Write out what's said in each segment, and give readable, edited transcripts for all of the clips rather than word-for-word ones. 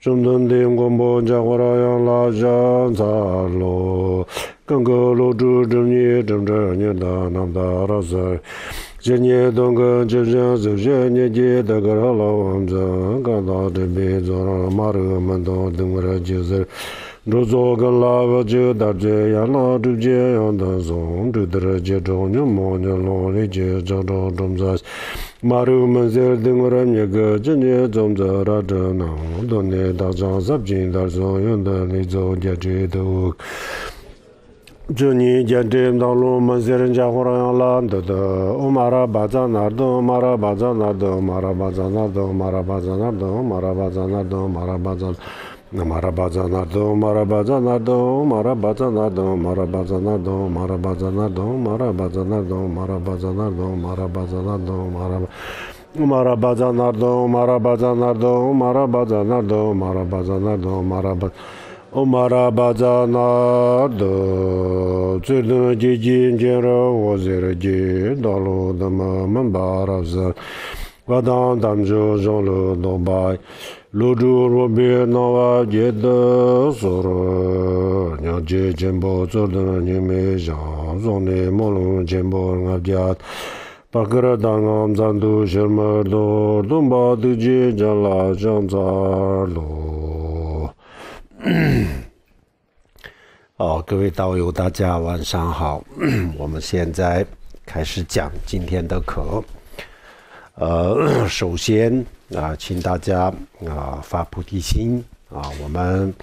中等定广播加华拉扬拉上扎罗，更个罗主正念正正念达南达拉塞，今年东个正正走正年节的个老王子，刚到这边做了马路门道等个就是。如做个拉个就大这样拉就这样的送，就得接着你莫你老的接着着中在，马路门在等我让那个今年中在那这呢，都呢大家十斤的送用的你做接着都。这你见这道路门在人家伙让拉的，我马拉巴扎那的，马拉巴扎那的，马拉巴扎那的，马拉巴扎那的，马拉巴扎那的，马拉巴扎。Marabazanado, Marabazanado, Marabazanado, Marabazanado, Marabazanado, Marabazanado, Marabazanado, Marabazanado, Marabazanado, Marabazanado, Marabazanado, Marabazanado, Marabazanado, 最能接近见了我这个街道路的门把拉子，我当当就上了东北。路主路边那瓦街的所罗，娘接肩膀做的你没想，从你马路肩膀我家，把个人当俺咱都什么都东巴都接着拉上扎路。好，各位道友，大家晚上好，我们现在开始讲今天的课。首先请大家发菩提心我们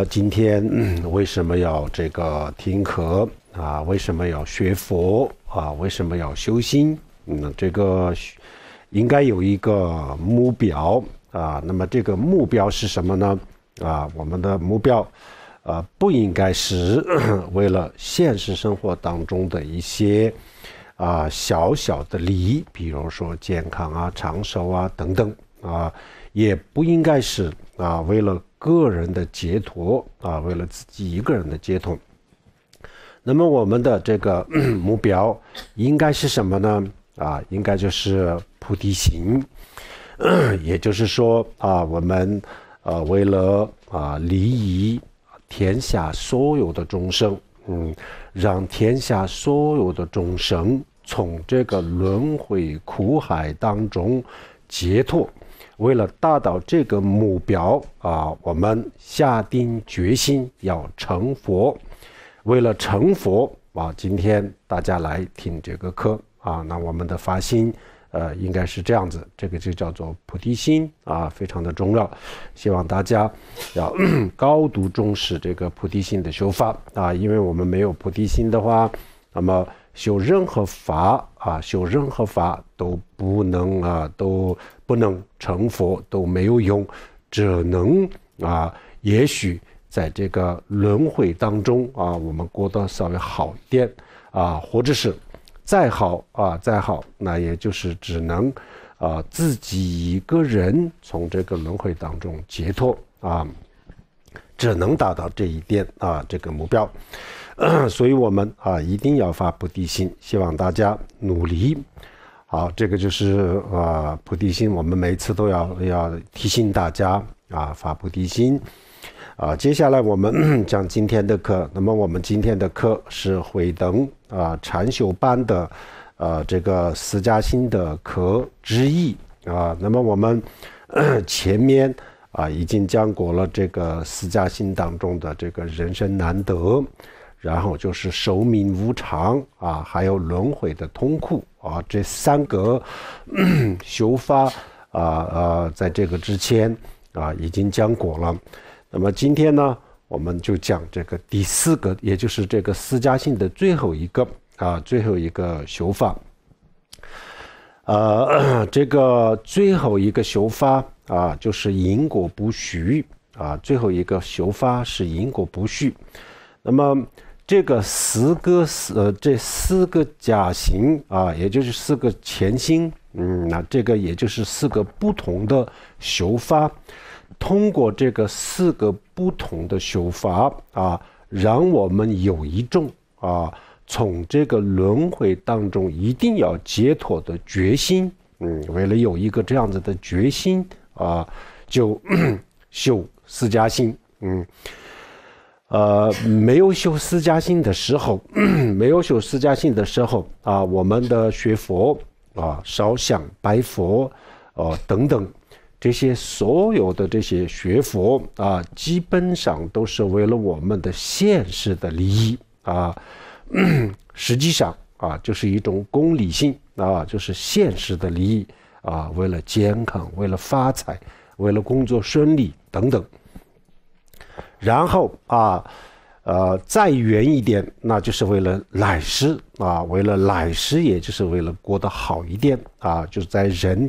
今天为什么要这个听课为什么要学佛为什么要修心？这个应该有一个目标那么这个目标是什么呢？我们的目标不应该是为了现实生活当中的一些小小的利益，比如说健康长寿等等也不应该是为了个人的解脱为了自己一个人的解脱。那么我们的这个目标应该是什么呢？应该就是菩提心，也就是说我们为了利益天下所有的众生。让天下所有的众生从这个轮回苦海当中解脱，为了达到这个目标我们下定决心要成佛。为了成佛今天大家来听这个课那我们的发心应该是这样子，这个就叫做菩提心非常的重要。希望大家要高度重视这个菩提心的修法因为我们没有菩提心的话，那么修任何法都不能成佛，都没有用，只能也许在这个轮回当中我们过得稍微好一点或者是再好那也就是只能自己一个人从这个轮回当中解脱只能达到这一点这个目标。所以我们一定要发菩提心，希望大家努力。好，这个就是菩提心，我们每次都要提醒大家发菩提心。接下来我们讲今天的课。那么我们今天的课是慧灯禅修班的这个四加心的课之一那么我们前面已经讲过了这个四加心当中的这个人生难得，然后就是寿命无常还有轮回的痛苦这三个修法在这个之前已经讲过了。那么今天呢，我们就讲这个第四个，也就是这个四加心的最后一个修法。这个最后一个修法就是因果不虚最后一个修法是因果不虚。那么这四个加行也就是四个前行那这个也就是四个不同的修法。通过这个四个不同的修法让我们有一种从这个轮回当中一定要解脱的决心。为了有一个这样子的决心就修释迦心。没有修释迦心的时候，没有修释迦心的时候啊，我们的学佛啊、烧香、拜佛等等，这些所有的这些学佛啊，基本上都是为了我们的现实的利益啊，实际上啊，就是一种功利性啊，就是现实的利益啊，为了健康，为了发财，为了工作顺利等等。然后啊，再远一点，那就是为了来世啊，为了来世，也就是为了过得好一点啊，就是在人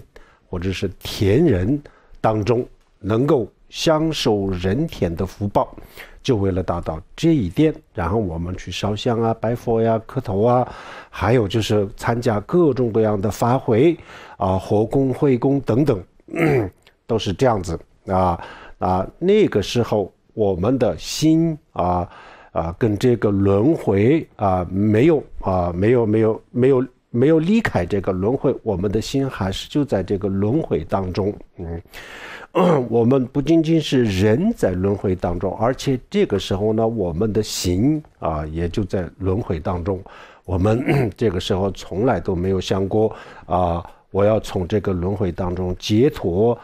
或者是天人当中能够享受人天的福报，就为了达到这一点，然后我们去烧香啊、拜佛呀、磕头啊，还有就是参加各种各样的法会啊、火供、会供等等，都是这样子那个时候。我们的心跟这个轮回没有离开这个轮回，我们的心还是就在这个轮回当中。我们不仅仅是人在轮回当中，而且这个时候呢，我们的心也就在轮回当中。我们这个时候从来都没有想过我要从这个轮回当中解脱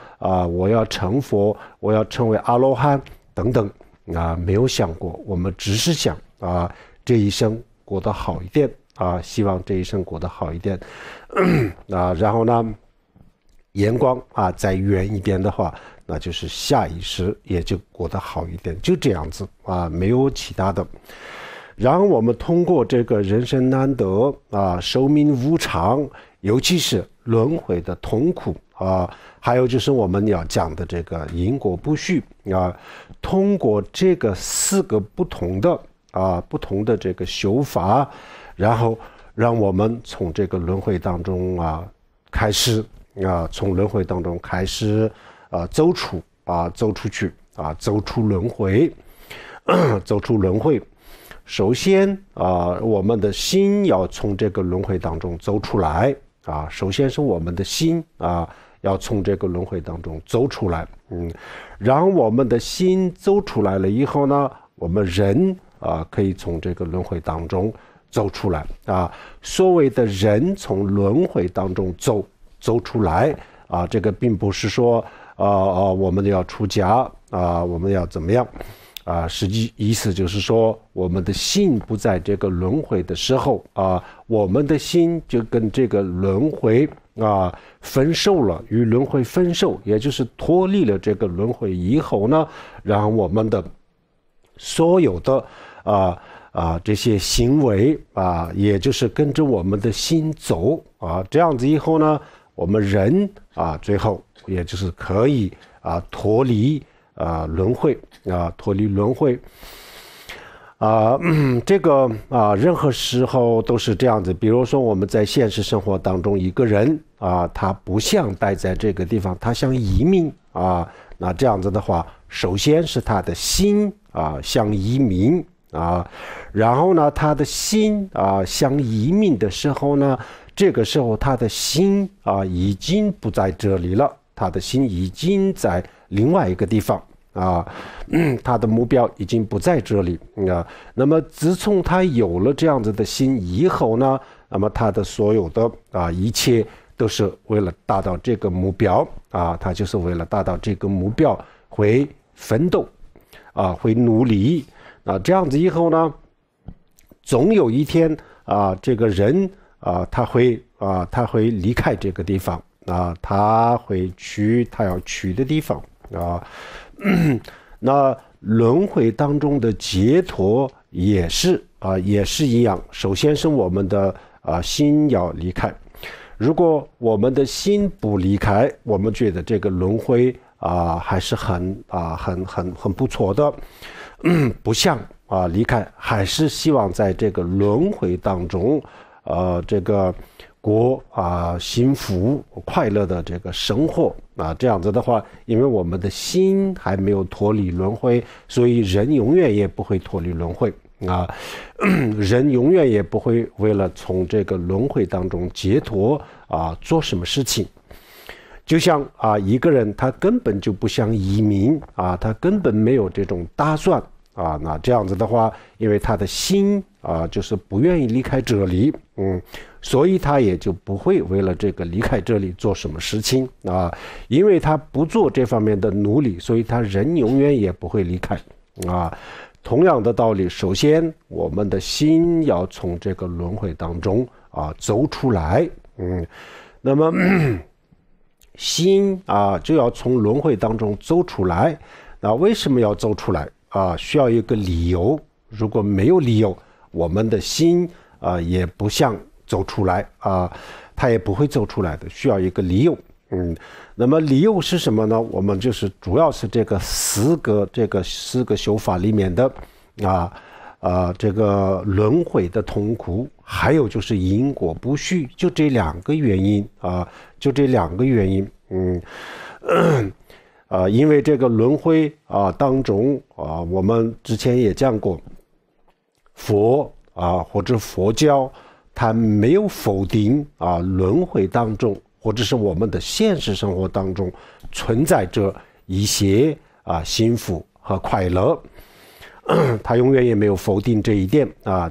我要成佛，我要成为阿罗汉。等等没有想过，我们只是想这一生过得好一点希望这一生过得好一点然后呢，眼光再远一点的话，那就是下一世也就过得好一点，就这样子没有其他的。然后我们通过这个人生难得寿命无常，尤其是轮回的痛苦还有就是我们要讲的这个因果不续通过这个4个不同的这个修法，然后让我们从这个轮回当中开始从轮回当中开始走出去走出轮回走出轮回。首先我们的心要从这个轮回当中走出来首先是我们的心要从这个轮回当中走出来然后我们的心走出来了以后呢，我们人可以从这个轮回当中走出来所谓的人从轮回当中走出来这个并不是说我们要出家我们要怎么样实际意思就是说，我们的心不在这个轮回的时候我们的心就跟这个轮回分手了，与轮回分手，也就是脱离了这个轮回以后呢，然后我们的所有的这些行为也就是跟着我们的心走这样子以后呢，我们人最后也就是可以脱离轮回脱离轮回这个任何时候都是这样子。比如说我们在现实生活当中，一个人他不想待在这个地方，他想移民那这样子的话，首先是他的心想移民然后呢，他的心想移民的时候呢，这个时候他的心已经不在这里了，他的心已经在另外一个地方他的目标已经不在这里那么自从他有了这样子的心以后呢，那么他的所有的一切都是为了达到这个目标他就是为了达到这个目标会奋斗会努力这样子以后呢，总有一天这个人他会离开这个地方他会去他要去的地方那轮回当中的解脱也是一样，首先是我们的心要离开。如果我们的心不离开，我们觉得这个轮回还是很不错的不想离开，还是希望在这个轮回当中这个过幸福快乐的这个生活这样子的话，因为我们的心还没有脱离轮回，所以人永远也不会脱离轮回人永远也不会为了从这个轮回当中解脱做什么事情。就像一个人他根本就不想移民他根本没有这种打算那这样子的话，因为他的心就是不愿意离开这里，所以他也就不会为了这个离开这里做什么事情因为他不做这方面的努力，所以他人永远也不会离开同样的道理，首先我们的心要从这个轮回当中走出来，那么心就要从轮回当中走出来。那为什么要走出来需要一个理由。如果没有理由，我们的心也不想走出来它也不会走出来的，需要一个理由。那么理由是什么呢？我们就是主要是这个四个修法里面的这个轮回的痛苦，还有就是因果不续，就这两个原因因为这个轮回当中我们之前也讲过，佛或者佛教它没有否定轮回当中或者是我们的现实生活当中存在着一些幸福和快乐，他永远也没有否定这一点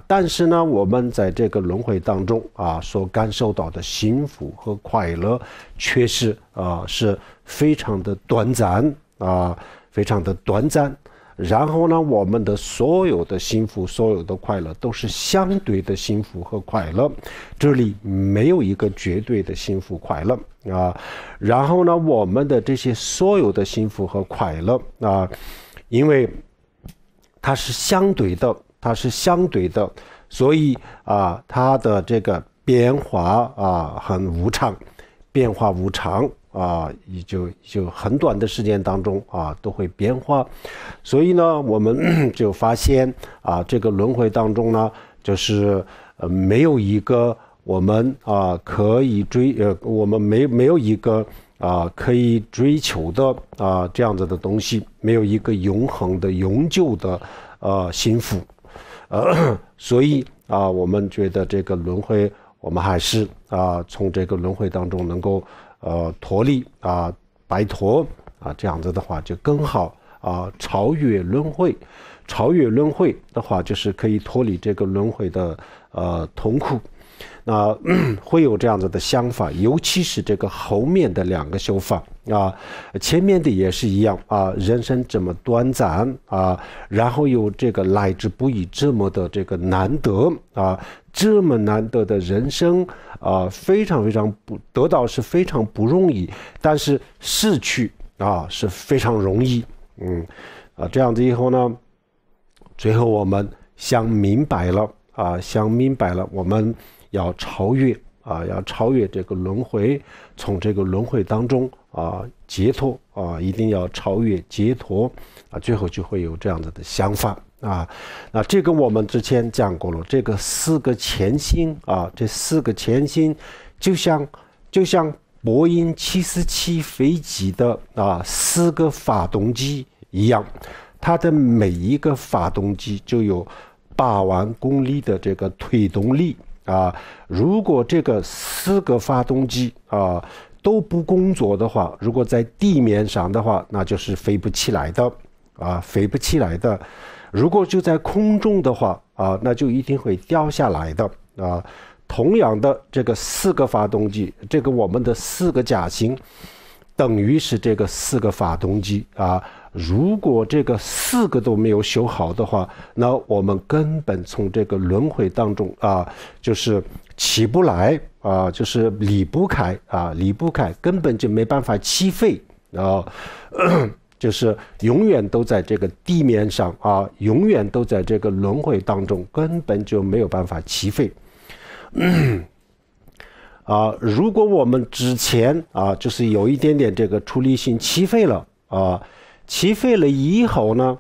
但是呢，我们在这个轮回当中所感受到的幸福和快乐，确实是非常的短暂非常的短暂。然后呢，我们的所有的幸福、所有的快乐都是相对的幸福和快乐，这里没有一个绝对的幸福快乐然后呢，我们的这些所有的幸福和快乐因为它是相对的，所以它的这个变化很无常，变化无常也就很短的时间当中都会变化。所以呢，我们就发现这个轮回当中呢，就是没有一个我们可以我们没有一个可以追求的这样子的东西，没有一个永恒的永久的幸福所以我们觉得这个轮回，我们还是从这个轮回当中能够脱离摆脱这样子的话就更好超越轮回的话，就是可以脱离这个轮回的痛苦。那会有这样子的想法，尤其是这个后面的两个修法前面的也是一样人生这么短暂然后有这个来之不易这么的这个难得这么难得的人生非常非常得到是非常不容易，但是失去是非常容易这样子以后呢，最后我们想明白了我们要超越这个轮回，从这个轮回当中解脱一定要超越解脱最后就会有这样子的想法那这个我们之前讲过了，这个四个前心这四个前心就像波音747飞机的四个发动机一样，它的每一个发动机就有8万公里的这个推动力如果这个四个发动机都不工作的话，如果在地面上的话，那就是飞不起来的如果就在空中的话那就一定会掉下来的同样的，这个四个发动机，这个我们的四个架星等于是这个四个发动机如果这个四个都没有修好的话，那我们根本从这个轮回当中就是起不来就是离不开，根本就没办法起飞就是永远都在这个地面上永远都在这个轮回当中，根本就没有办法起飞如果我们之前就是有一点点这个出离心起飞了起飞了以后呢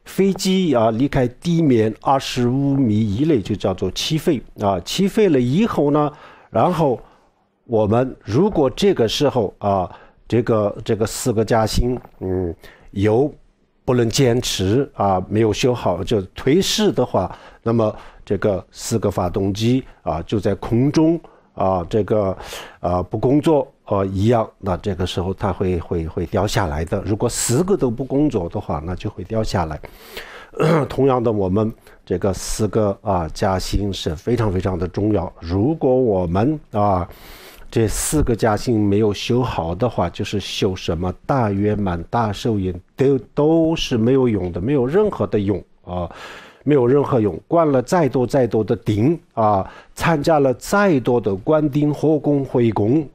飞机离开地面25米以内就叫做起飞起飞了以后呢，然后我们如果这个时候这个四个架星有不能坚持没有修好就退失的话，那么这个四个发动机就在空中这个不工作一样，那这个时候它会掉下来的。如果4个都不工作的话，那就会掉下来。同样的，我们这个4个加薪是非常非常的重要。如果我们这4个加薪没有修好的话，就是修什么大圆满、大寿宴都是没有用的，没有任何的用没有任何用。灌了再多的顶参加了再多的官丁、后宫、会宫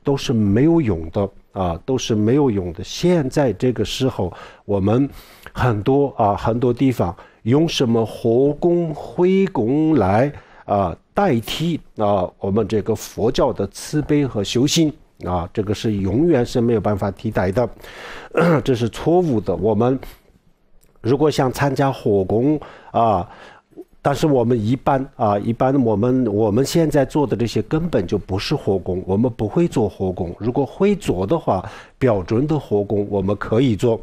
都是没有用的都是没有用的。现在这个时候，我们很多地方用什么后宫、会宫来代替我们这个佛教的慈悲和修行这个是永远是没有办法替代的，这是错误的。我们如果想参加火宫但是我们一般我们现在做的这些根本就不是火宫，我们不会做火宫。如果会做的话，标准的火宫我们可以做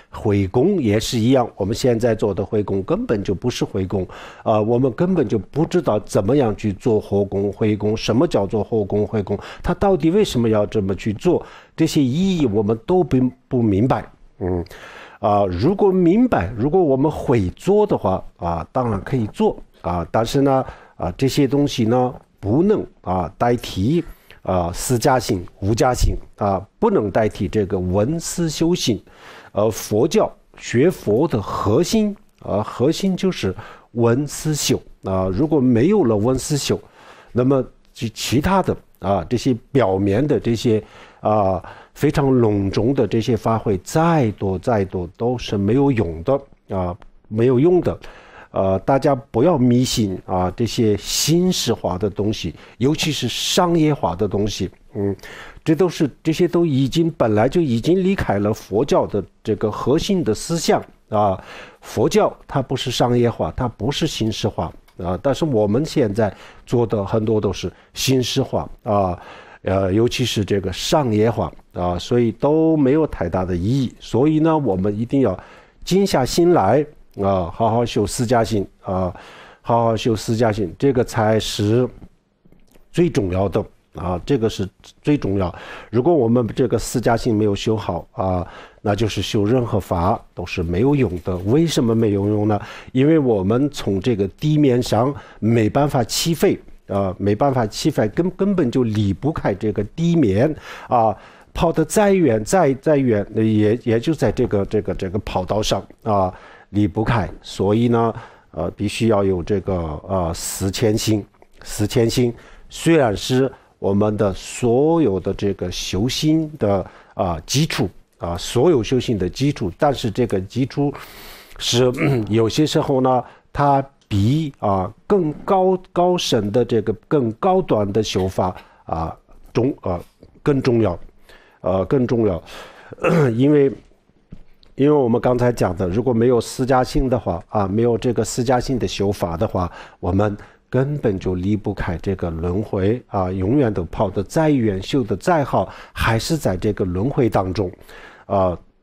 会宫也是一样。我们现在做的会宫根本就不是会宫我们根本就不知道怎么样去做火宫会宫，什么叫做火宫会宫，它到底为什么要这么去做，这些意义我们都不明白。如果明白，如果我们会做的话当然可以做但是呢这些东西呢不能代替4加行、5加行不能代替这个闻思修行。佛教学佛的核心就是闻思修如果没有了闻思修，那么其他的这些表面的这些非常隆重的这些法会再多都是没有用的没有用的。大家不要迷信这些形式化的东西，尤其是商业化的东西。这些都本来就已经离开了佛教的这个核心的思想佛教它不是商业化，它不是形式化但是我们现在做的很多都是形式化尤其是这个商业化所以都没有太大的意义。所以呢，我们一定要静下心来好好修4加行好好修4加行，这个才是最重要的这个是最重要。如果我们这个4加行没有修好那就是修任何法都是没有用的。为什么没有用呢？因为我们从这个地面上没办法起飞没办法起飞，根本就离不开这个地面跑得再远再远也就在这个跑道上离不开。所以呢必须要有这个4千行。4千行虽然是我们的所有的这个修行的基础所有修行的基础，但是这个基础是有些时候呢它比更高深的这个更高端的修法更重要因为我们刚才讲的，如果没有4加行的话没有这个4加行的修法的话，我们根本就离不开这个轮回永远都跑得再远，修得再好，还是在这个轮回当中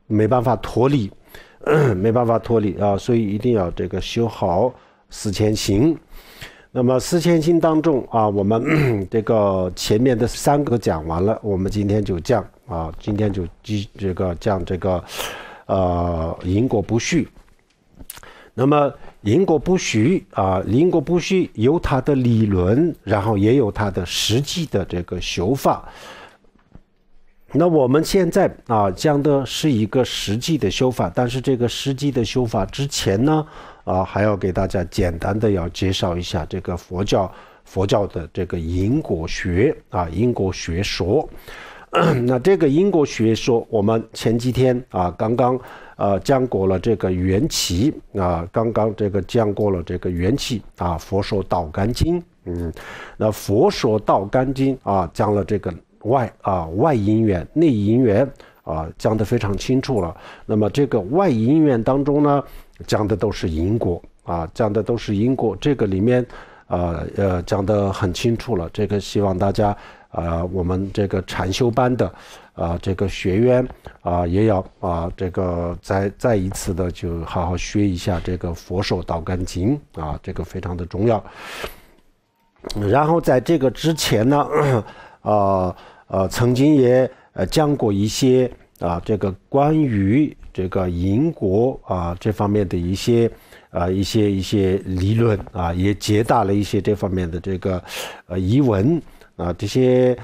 没办法脱离所以一定要这个修好4千行。那么4千行当中我们这个前面的3个讲完了，我们今天就讲讲这个因果不虚。那么因果不虚因果不虚有它的理论，然后也有它的实际的这个修法。那我们现在讲的是一个实际的修法，但是这个实际的修法之前呢还要给大家简单的要介绍一下这个佛教的这个因果学因果学说。那这个因果学说我们前几天刚刚讲过了这个缘起刚刚这个讲过了这个缘起佛说道干经那佛说道干经讲了这个外因缘内因缘讲得非常清楚了。那么这个外因缘当中呢讲的都是因果讲的都是因果，这个里面讲得很清楚了。这个希望大家我们这个禅修班的这个学员也要这个再一次的就好好学一下这个佛说道干经这个非常的重要。然后在这个之前呢，曾经也讲过一些这个关于这个因果这方面的一些理论也解答了一些这方面的这个疑问这些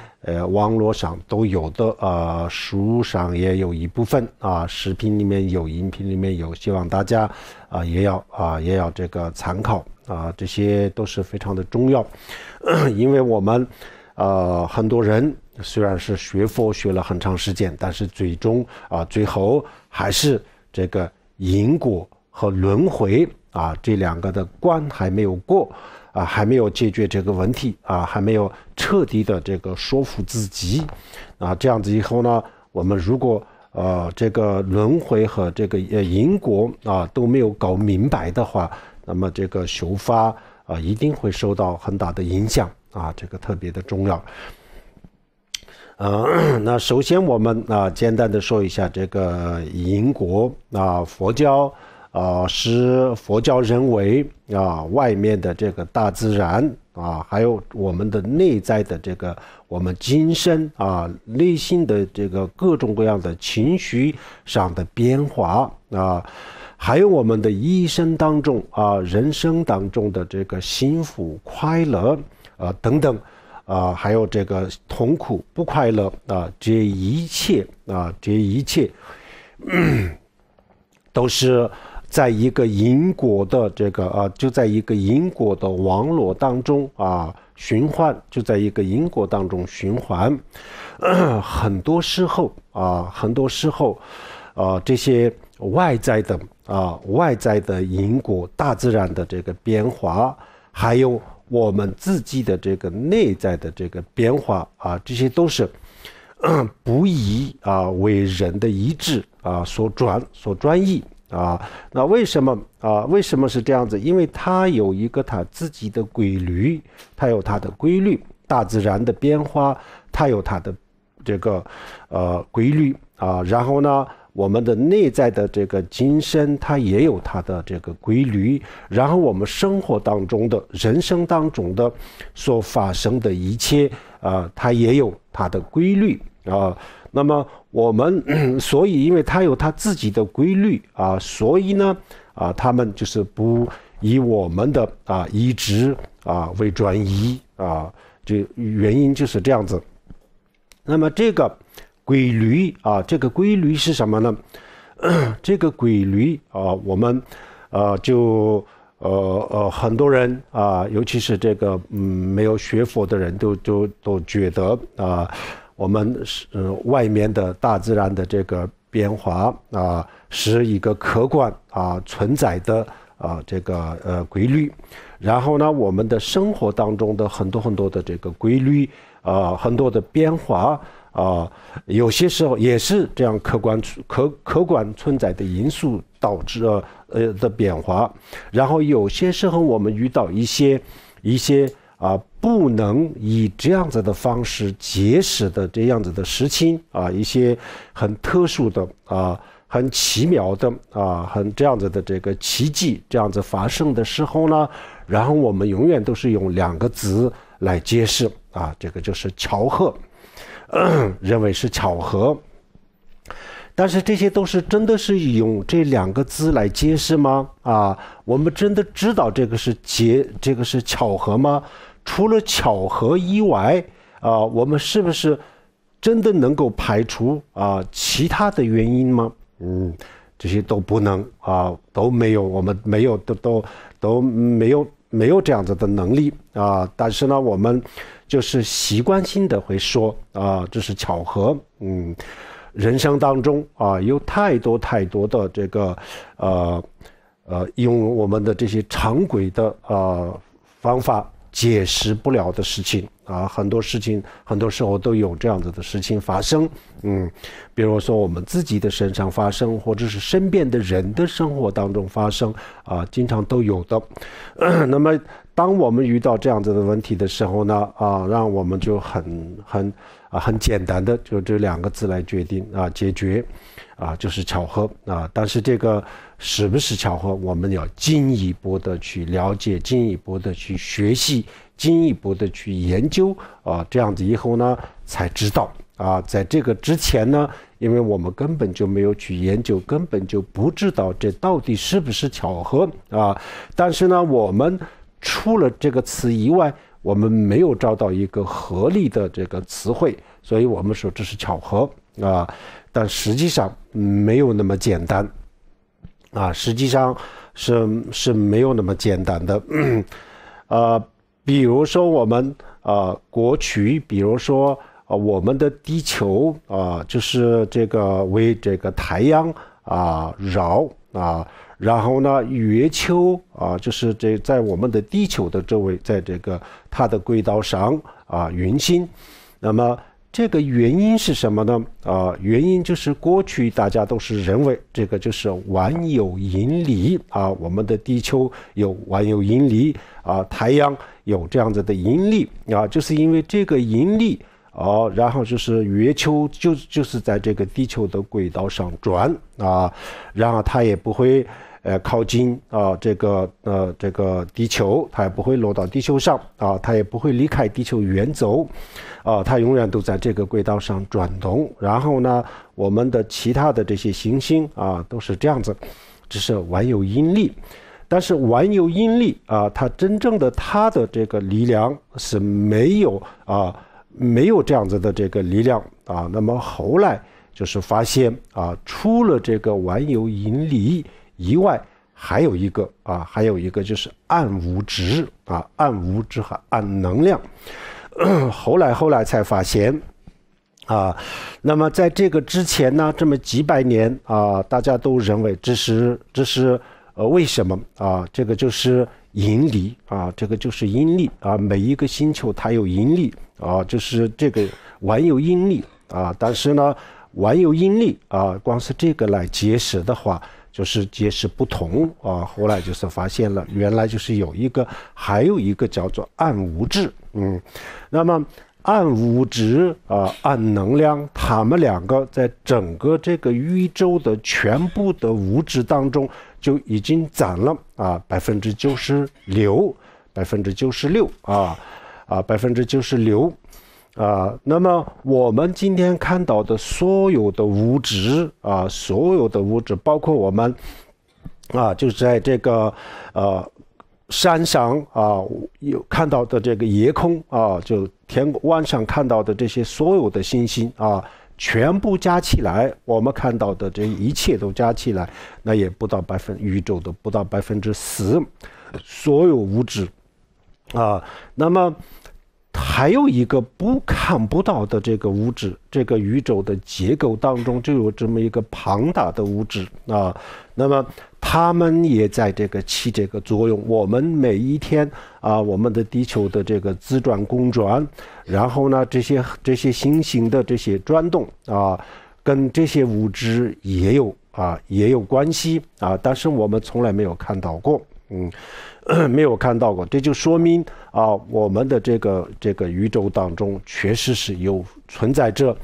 网络上都有的书上也有一部分视频里面有，音频里面有，希望大家也要这个参考这些都是非常的重要，因为我们很多人虽然是学佛学了很长时间，但是最后还是这个因果和轮回这两个的关还没有过还没有解决这个问题还没有彻底的这个说服自己这样子以后呢，我们如果这个轮回和这个因果都没有搞明白的话，那么这个修法一定会受到很大的影响这个特别的重要。那首先我们简单的说一下这个因果佛教是佛教认为外面的这个大自然还有我们的内在的这个我们精神内心的这个各种各样的情绪上的变化还有我们的一生当中人生当中的这个幸福快乐等等还有这个痛苦不快乐这一切都是在一个因果的这个就在一个因果的网络当中循环，就在一个因果当中循环。很多时候这些外在的因果，大自然的这个变化，还有我们自己的这个内在的这个变化这些都是不以为人的意志所转移那为什么是这样子？因为它有一个它自己的规律，它有它的规律，大自然的变化它有它的这个规律然后呢我们的内在的这个精神它也有它的这个规律，然后我们生活当中的人生当中的所发生的一切它也有它的规律那么我们所以因为它有它自己的规律所以呢他们就是不以我们的意志为转移这原因就是这样子。那么这个规律这个规律是什么呢？这个规律我们就很多人尤其是这个没有学佛的人都觉得我们外面的大自然的这个变化是一个客观存在的这个规律，然后呢我们的生活当中的很多的这个规律很多的变化有些时候也是这样客观存在的因素导致的变化，然后有些时候我们遇到一些不能以这样子的方式解释的这样子的事情一些很特殊的很奇妙的很这样子的这个奇迹这样子发生的时候呢，然后我们永远都是用两个字来解释这个就是巧合认为是巧合。但是这些都是真的是用这两个字来解释吗？我们真的知道这个是巧合吗？除了巧合以外我们是不是真的能够排除其他的原因吗？这些都不能都没有，我们没有都没有这样子的能力但是呢我们就是习惯性的会说这是巧合。人生当中有太多的这个用我们的这些常规的方法解释不了的事情很多时候都有这样子的事情发生。比如说我们自己的身上发生，或者是身边的人的生活当中发生经常都有的。那么当我们遇到这样子的问题的时候呢，让我们就很简单的就这2个字来决定解决，就是巧合但是这个是不是巧合，我们要进一步的去了解，进一步的去学习，进一步的去研究这样子以后呢才知道在这个之前呢，因为我们根本就没有去研究，根本就不知道这到底是不是巧合但是呢，我们除了这个词以外，我们没有找到一个合理的这个词汇，所以我们说这是巧合但实际上没有那么简单实际上是没有那么简单的比如说我们过去，比如说我们的地球就是这个为这个太阳绕然后呢，月球就是在我们的地球的周围，在这个它的轨道上运行。那么这个原因是什么呢？原因就是过去大家都是认为这个就是万有引力我们的地球有万有引力太阳有这样子的引力就是因为这个引力然后就是月球就是在这个地球的轨道上转然后它也不会靠近这个地球，它也不会落到地球上它也不会离开地球远走它永远都在这个轨道上转动。然后呢，我们的其他的这些行星都是这样子，只是万有引力。但是万有引力它真正的它的这个力量是没有这样子的这个力量那么后来就是发现除了这个万有引力以外，还有一个就是暗物质暗物质和暗能量。后来才发现那么在这个之前呢，这么几百年大家都认为这是为什么这个就是引力这个就是引力每一个星球它有引力就是这个万有引力但是呢，万有引力光是这个来解释的话，就是解释不同后来就是发现了，原来就是还有一个叫做暗物质那么暗物质暗能量，它们2个在整个这个宇宙的全部的物质当中就已经占了96%，96%那么我们今天看到的所有的物质包括我们就是在这个山上有看到的这个夜空就晚上看到的这些所有的星星全部加起来，我们看到的这一切都加起来，那也不到宇宙的不到4%，所有物质那么还有一个看不到的这个物质，这个宇宙的结构当中就有这么一个庞大的物质那么它们也在起这个作用。我们每一天我们的地球的这个自转公转，然后呢这些行星的这些转动跟这些物质也有关系但是我们从来没有看到过没有看到过，这就说明我们的这个宇宙当中确实是存在着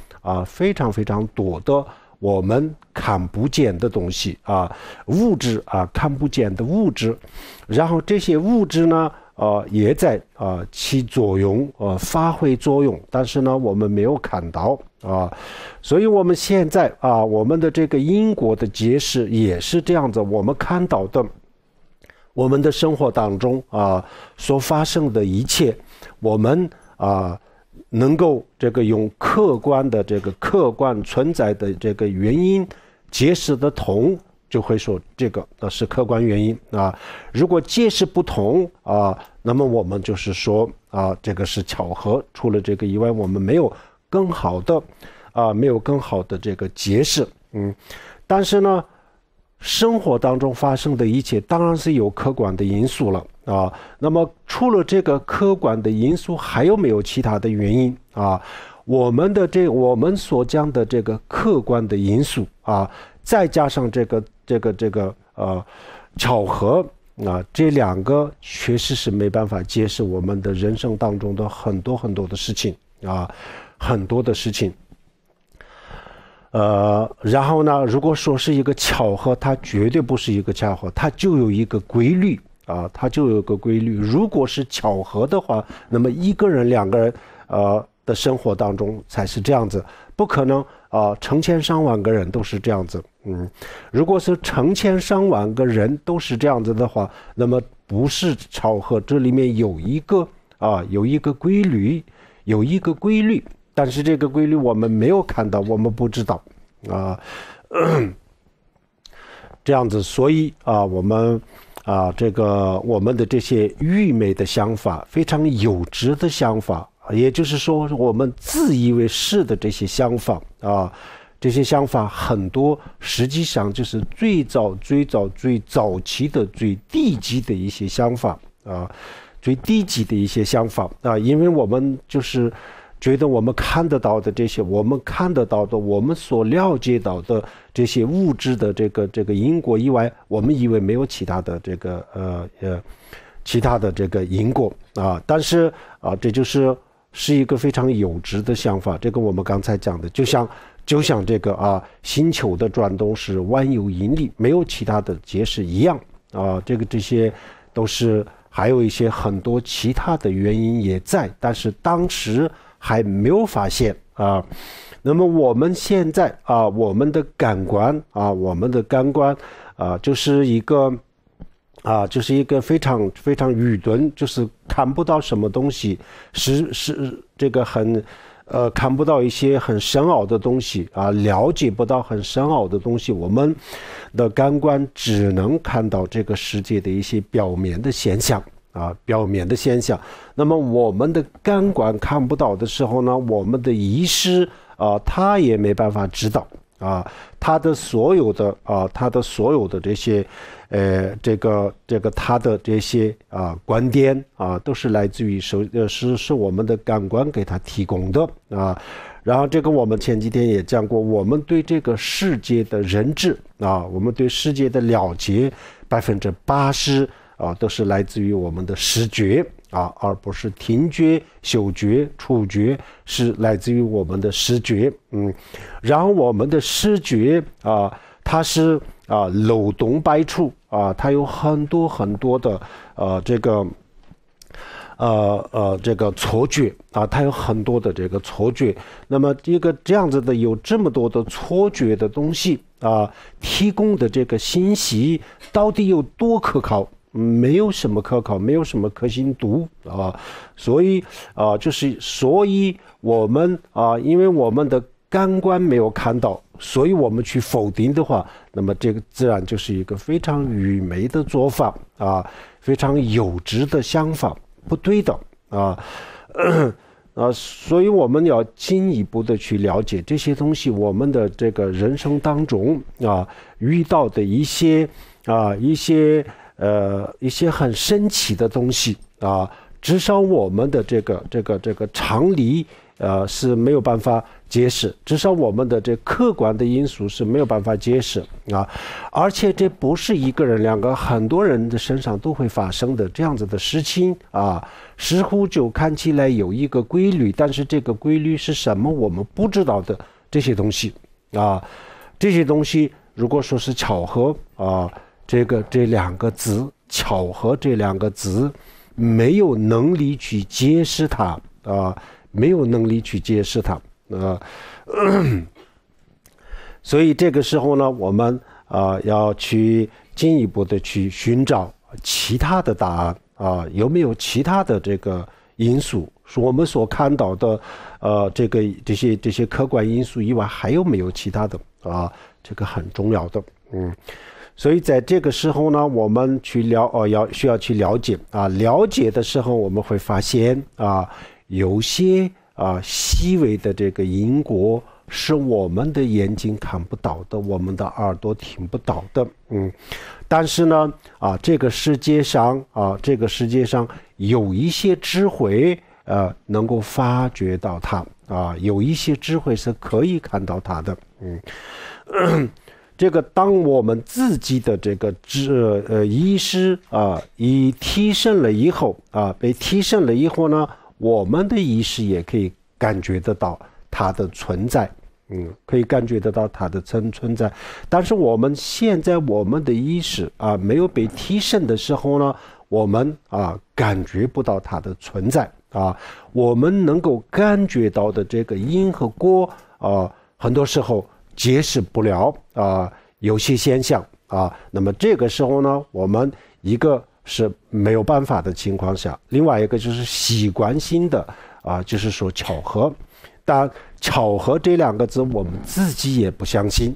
非常非常多的我们看不见的东西物质看不见的物质，然后这些物质呢也在起作用发挥作用，但是呢我们没有看到所以我们现在我们的这个因果的解释也是这样子，我们看到的我们的生活当中所发生的一切，我们能够用客观存在的这个原因解释得通，就会说这个是客观原因如果解释不通那么我们就是说这个是巧合，除了这个以外我们没有更好的这个解释但是呢生活当中发生的一切当然是有客观的因素了那么除了这个客观的因素，还有没有其他的原因我们所讲的这个客观的因素再加上这个巧合这两个确实是没办法解释我们的人生当中的很多很多的事情很多的事情。然后呢，如果说是一个巧合，它绝对不是一个巧合，它就有一个规律它就有一个规律。如果是巧合的话，那么一个人、两个人的生活当中才是这样子，不可能成千上万个人都是这样子。如果是成千上万个人都是这样子的话，那么不是巧合，这里面有一个规律，有一个规律，但是这个规律我们没有看到，我们不知道这样子。所以我们我们的这些愚昧的想法，非常幼稚的想法，也就是说我们自以为是的这些想法这些想法很多实际上就是最早期的最低级的一些想法最低级的一些想法因为我们就是觉得我们看得到的这些，我们所了解到的这些物质的这个因果以外，我们以为没有其他的这个因果但是这是一个非常幼稚的想法。这个我们刚才讲的，就像这个星球的转动是万有引力，没有其他的解释一样这些都是还有一些很多其他的原因也在，但是当时还没有发现那么我们现在我们的感官就是一个非常非常愚钝，就是看不到什么东西，是这个看不到一些很深奥的东西了解不到很深奥的东西，我们的感官只能看到这个世界的一些表面的现象那么我们的感官看不到的时候呢，我们的意识他也没办法知道他的所有的这些他的这些观点都是来自于是我们的感官给他提供的然后这个我们前几天也讲过，我们对这个世界的认知我们对世界的了解80%都是来自于我们的视觉而不是听觉、嗅觉、触觉，是来自于我们的视觉然后我们的视觉它是漏洞百出它有很多很多的这个错觉它有很多的这个错觉。那么一个这样子的有这么多的错觉的东西提供的这个信息到底有多可靠？没有什么可靠，没有什么可信度所以我们因为我们的感官没有看到，所以我们去否定的话，那么这个自然就是一个非常愚昧的做法非常幼稚的想法，不对的所以我们要进一步的去了解这些东西，我们的这个人生当中遇到的一些很神奇的东西至少我们的这个常理是没有办法解释，至少我们的这客观的因素是没有办法解释而且这不是一个人两个，很多人的身上都会发生的这样子的事情似乎就看起来有一个规律，但是这个规律是什么我们不知道的这些东西这些东西如果说是巧合这两个字，巧合这两个字没有能力去解释它没有能力去解释它所以这个时候呢，我们要去进一步的去寻找其他的答案有没有其他的这个因素，是我们所看到的这些客观因素以外，还有没有其他的这个很重要的所以在这个时候呢，我们需要去了解了解的时候，我们会发现有些细微的这个因果是我们的眼睛看不到的，我们的耳朵听不到的但是呢这个世界上有一些智慧能够发觉到它有一些智慧是可以看到它的这个当我们自己的这个意识一提升了以后被提升了以后呢，我们的意识也可以感觉得到它的存在，可以感觉得到它的存在。但是我们现在我们的意识没有被提升的时候呢，我们感觉不到它的存在我们能够感觉到的这个因和果很多时候解释不了有些现象那么这个时候呢，我们一个是没有办法的情况下，另外一个就是习惯性的就是说巧合。但巧合这两个字我们自己也不相信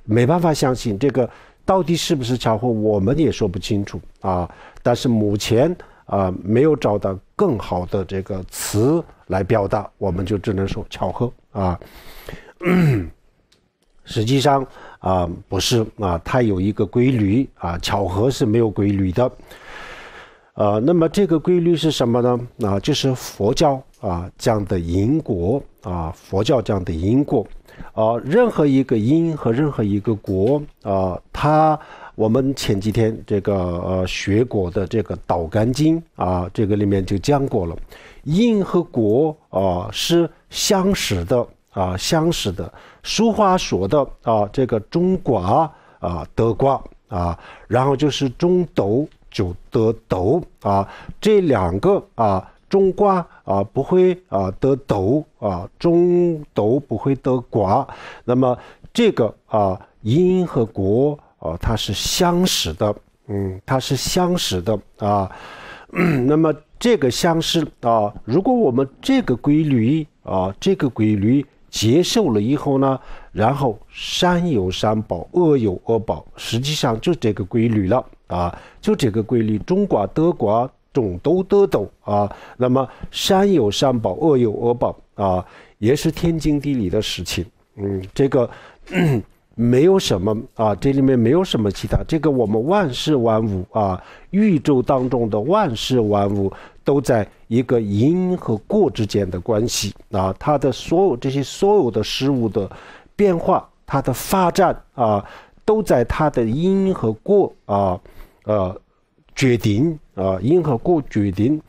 没办法相信，这个到底是不是巧合我们也说不清楚但是目前没有找到更好的这个词来表达，我们就只能说巧合实际上不是它有一个规律巧合是没有规律的那么这个规律是什么呢就是佛教讲的因果佛教讲的因果任何一个因和任何一个果我们前几天这个学过的这个道干经这个里面就讲过了，因和果是相识的相识的。俗话说的这个种瓜得瓜然后就是种豆就得豆这两个种瓜不会得豆种豆不会得瓜。那么这个因和果它是相识的它是相识的那么这个相识如果我们这个规律接受了以后呢，然后善有善报，恶有恶报，实际上就这个规律了就这个规律，种瓜得瓜，种豆得豆那么善有善报，恶有恶报也是天经地义的事情这个没有什么这里面没有什么其他，这个我们万事万物宇宙当中的万事万物都在一个因和果之间的关系它的所有的事物的变化，它的发展都在它的因和果决定因和果决定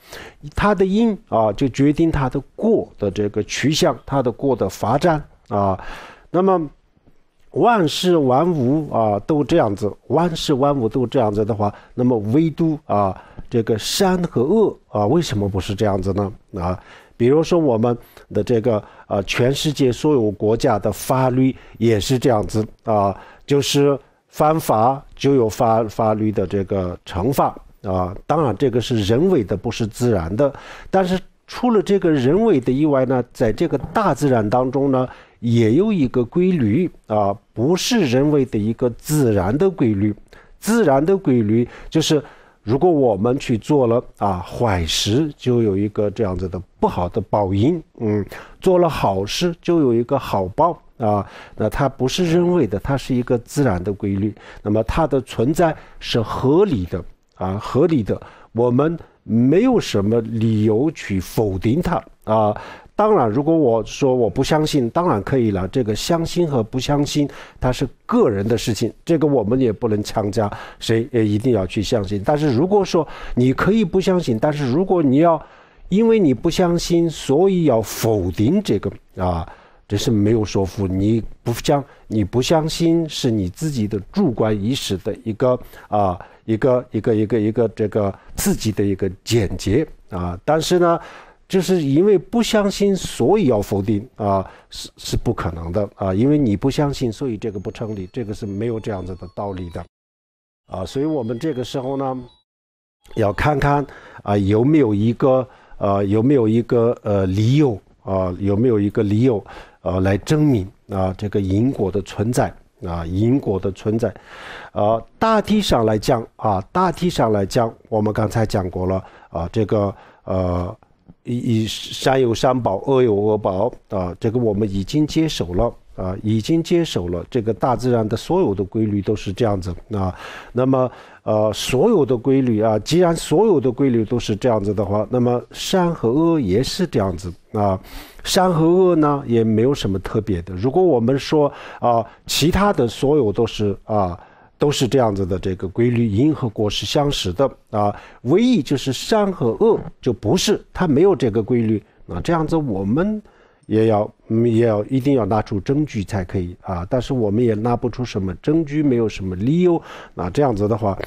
它的因就决定它的果的这个趋向，它的果的发展那么万事万物都这样子，万事万物都这样子的话，那么唯独这个善和恶为什么不是这样子呢比如说我们的这个全世界所有国家的法律也是这样子就是犯法就有法律的这个惩罚当然这个是人为的，不是自然的。但是除了这个人为的以外呢，在这个大自然当中呢，也有一个规律不是人为的一个自然的规律。自然的规律就是如果我们去做了坏事，就有一个这样子的不好的报应做了好事就有一个好报那它不是人为的，它是一个自然的规律。那么它的存在是合理的合理的，我们没有什么理由去否定它当然如果我说我不相信，当然可以了，这个相信和不相信它是个人的事情，这个我们也不能强加谁一定要去相信。但是如果说你可以不相信，但是如果你要因为你不相信所以要否定这个这是没有说服。你不相信是你自己的主观意识的一个这个自己的一个见解但是呢就是因为不相信所以要否定是不可能的因为你不相信所以这个不成立，这个是没有这样子的道理的所以我们这个时候呢要看看有没有一个理由有没有一个理由来证明这个因果的存在因果的存在大体上来讲我们刚才讲过了这个善有善报，恶有恶报这个我们已经接受了已经接受了这个大自然的所有的规律都是这样子那么所有的规律既然所有的规律都是这样子的话，那么善和恶也是这样子善和恶呢也没有什么特别的。如果我们说其他的所有都是这样子的这个规律，因和果是相识的唯一就是善和恶就不是，它没有这个规律这样子我们也要一定要拿出证据才可以但是我们也拿不出什么证据，没有什么理由这样子的话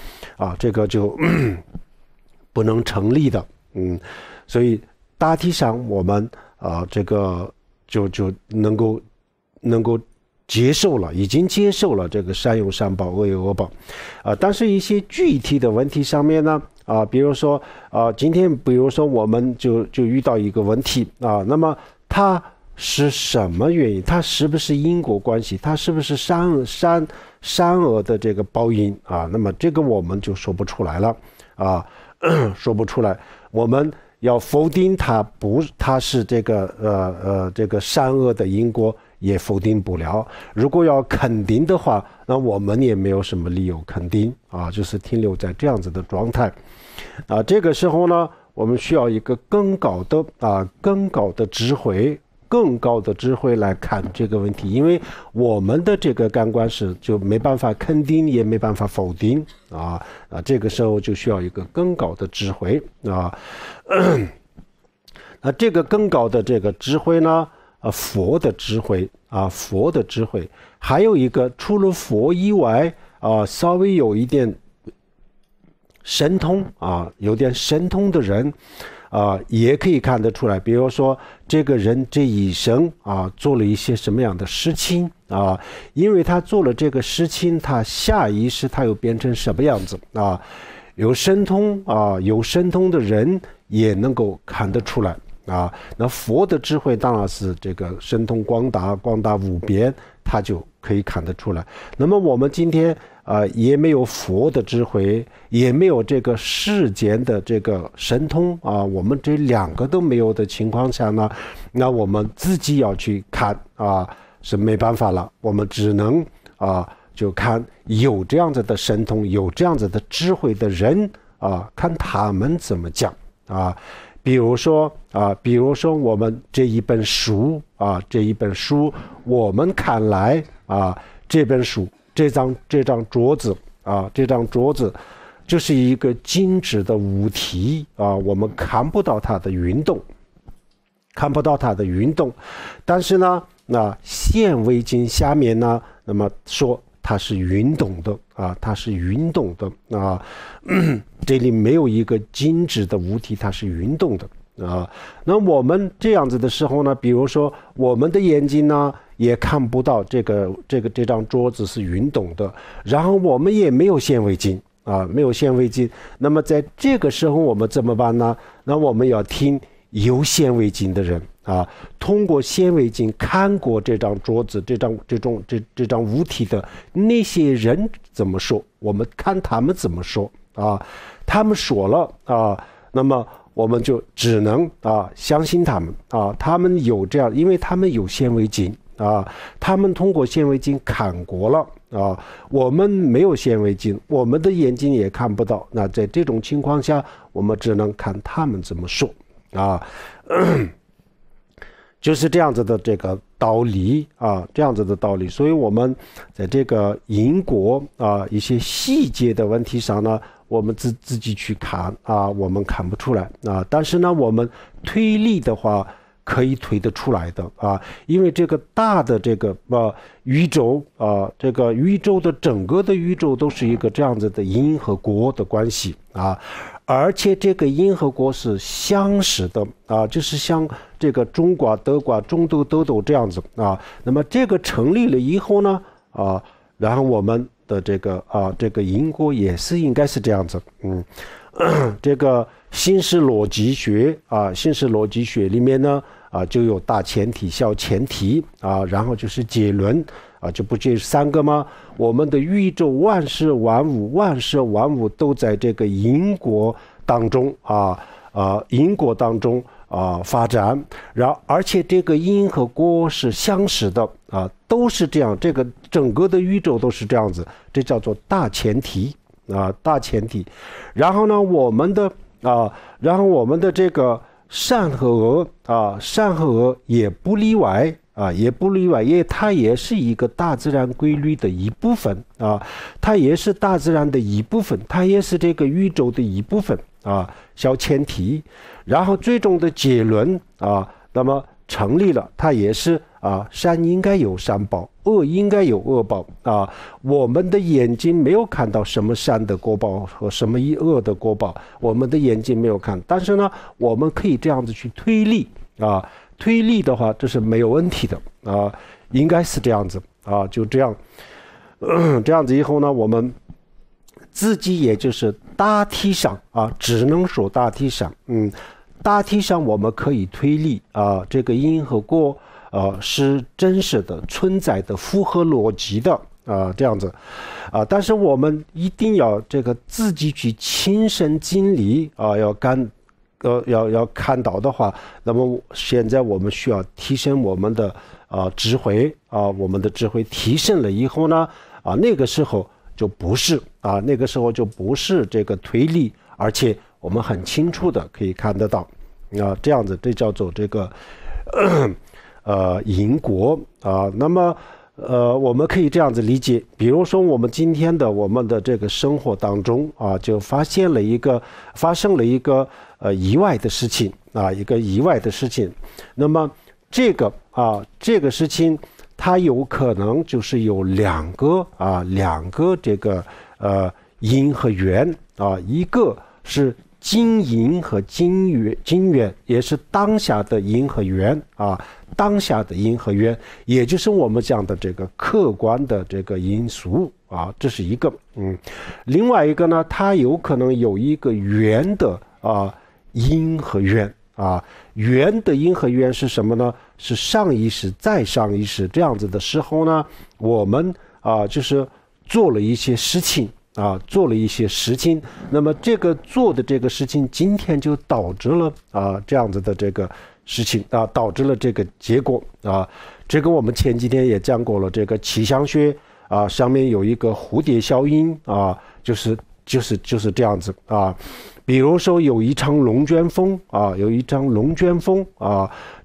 这个就不能成立的所以大体上我们这个就能够接受了，已经接受了这个善有善报，恶有恶报但是一些具体的问题上面呢比如说今天比如说我们就遇到一个问题那么它是什么原因，它是不是因果关系，它是不是善恶的这个报应那么这个我们就说不出来了说不出来。我们要否定它是这个善恶的因果也否定不了，如果要肯定的话，那我们也没有什么理由肯定就是停留在这样子的状态这个时候呢，我们需要一个更高的智慧来看这个问题，因为我们的这个感官是就没办法肯定也没办法否定这个时候就需要一个更高的智慧那这个更高的这个智慧呢佛的智慧还有一个除了佛以外稍微有一点神通有点神通的人也可以看得出来，比如说这个人这一生做了一些什么样的事情因为他做了这个事情，他下意识他又变成什么样子有神通的人也能够看得出来那佛的智慧当然是这个神通广大无边，他就可以看得出来。那么我们今天也没有佛的智慧，也没有这个世间的这个神通我们这两个都没有的情况下呢，那我们自己要去看是没办法了，我们只能就看有这样子的神通有这样子的智慧的人看他们怎么讲比如说我们这一本书我们看来这本书这张桌子就是一个静止的物体我们看不到它的运动但是呢那显微镜下面呢，那么说它是运动的这里没有一个静止的物体，它是运动的那我们这样子的时候呢，比如说我们的眼睛呢也看不到这张桌子是运动的，然后我们也没有显微镜那么在这个时候我们怎么办呢？那我们要听有显微镜的人通过显微镜看过这张桌子这张物体的那些人怎么说，我们看他们怎么说他们说了那么我们就只能相信他们他们有这样，因为他们有显微镜他们通过显微镜看过了我们没有显微镜，我们的眼睛也看不到，那在这种情况下我们只能看他们怎么说就是这样子的这个道理所以我们在这个因果一些细节的问题上呢，我们自己去看我们看不出来但是呢我们推理的话可以推得出来的因为这个大的这个宇宙这个宇宙的整个的宇宙都是一个这样子的因和果的关系而且这个因和果是相识的就是像这个中卦德卦中斗斗斗这样子那么这个成立了以后呢然后我们的这个因果也是应该是这样子这个新式逻辑学里面呢就有大前提小前提然后就是结论这不就是三个吗？我们的宇宙万事万物都在这个因果当中因果当中发展，而且这个因和果是相识的都是这样，这个整个的宇宙都是这样子，这叫做大前提大前提。然后呢，我们的这个善和恶也不例外也不例外，因为它也是一个大自然规律的一部分它也是大自然的一部分，它也是这个宇宙的一部分小前提。然后最终的结论那么成立了，它也是善应该有善报，恶应该有恶报我们的眼睛没有看到什么善的果报和什么恶的果报，我们的眼睛没有看，但是呢，我们可以这样子去推理推理的话，这是没有问题的应该是这样子就这样这样子以后呢，我们自己也就是大体上只能说大体上大体上我们可以推理这个因和果是真实的存在的，符合逻辑的这样子但是我们一定要这个自己去亲身经历要看到的话，那么现在我们需要提升我们的智慧我们的智慧提升了以后呢那个时候就不是这个推理，而且我们很清楚的可以看得到这样子，这叫做这个因果那么我们可以这样子理解，比如说我们今天的我们的这个生活当中就发生了一个意外的事情一个意外的事情。那么这个事情它有可能就是有两个这个因和缘一个是今因和今缘，也是当下的因和缘当下的因和缘，也就是我们讲的这个客观的这个因素这是一个另外一个呢，它有可能有一个缘的因和缘缘的因和缘是什么呢？是上意识再上意识这样子的时候呢，我们就是做了一些事情那么这个做的这个事情今天就导致了这样子的这个事情导致了这个结果这个我们前几天也讲过了，这个气象学上面有一个蝴蝶效应就是这样子比如说有一场龙卷风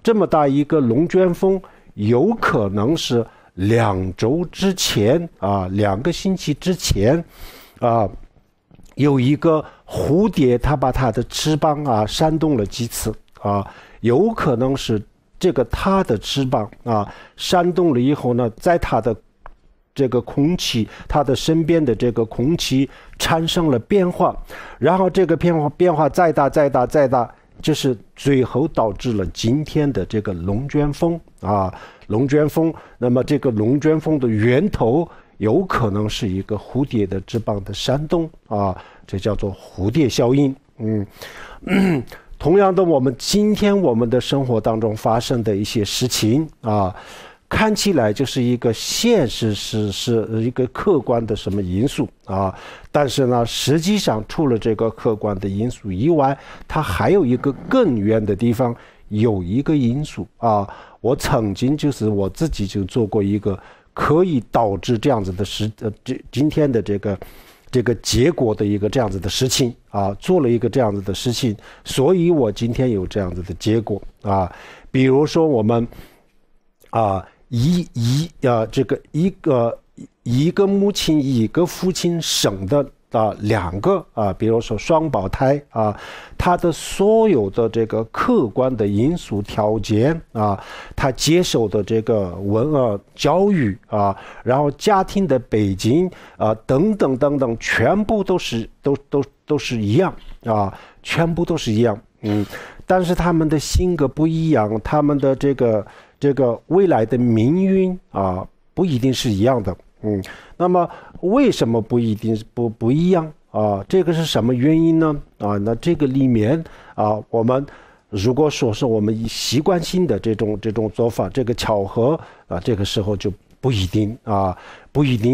这么大一个龙卷风，有可能是2周之前2个星期之前有一个蝴蝶，它把它的翅膀扇动了几次有可能是这个它的翅膀扇动了以后呢，在它的这个空气，它的身边的这个空气产生了变化，然后这个变化再大，就是最后导致了今天的这个龙卷风那么这个龙卷风的源头有可能是一个蝴蝶的翅膀的扇动这叫做蝴蝶效应同样的，我们今天我们的生活当中发生的一些事情看起来就是一个现实是一个客观的什么因素但是呢，实际上除了这个客观的因素以外，它还有一个更远的地方，有一个因素我曾经就是我自己就做过一个可以导致这样子的今天的这个结果的一个这样子的事情做了一个这样子的事情，所以我今天有这样子的结果比如说我们这个一个母亲一个父亲生的2个比如说双胞胎他的所有的这个客观的因素条件他接受的这个教育然后家庭的背景等等全部都是一样全部都是一样但是他们的性格不一样，他们的这个未来的命运不一定是一样的那么为什么不一定不一样这个是什么原因呢那这个里面我们如果说是我们以习惯性的这种做法，这个巧合这个时候就不一定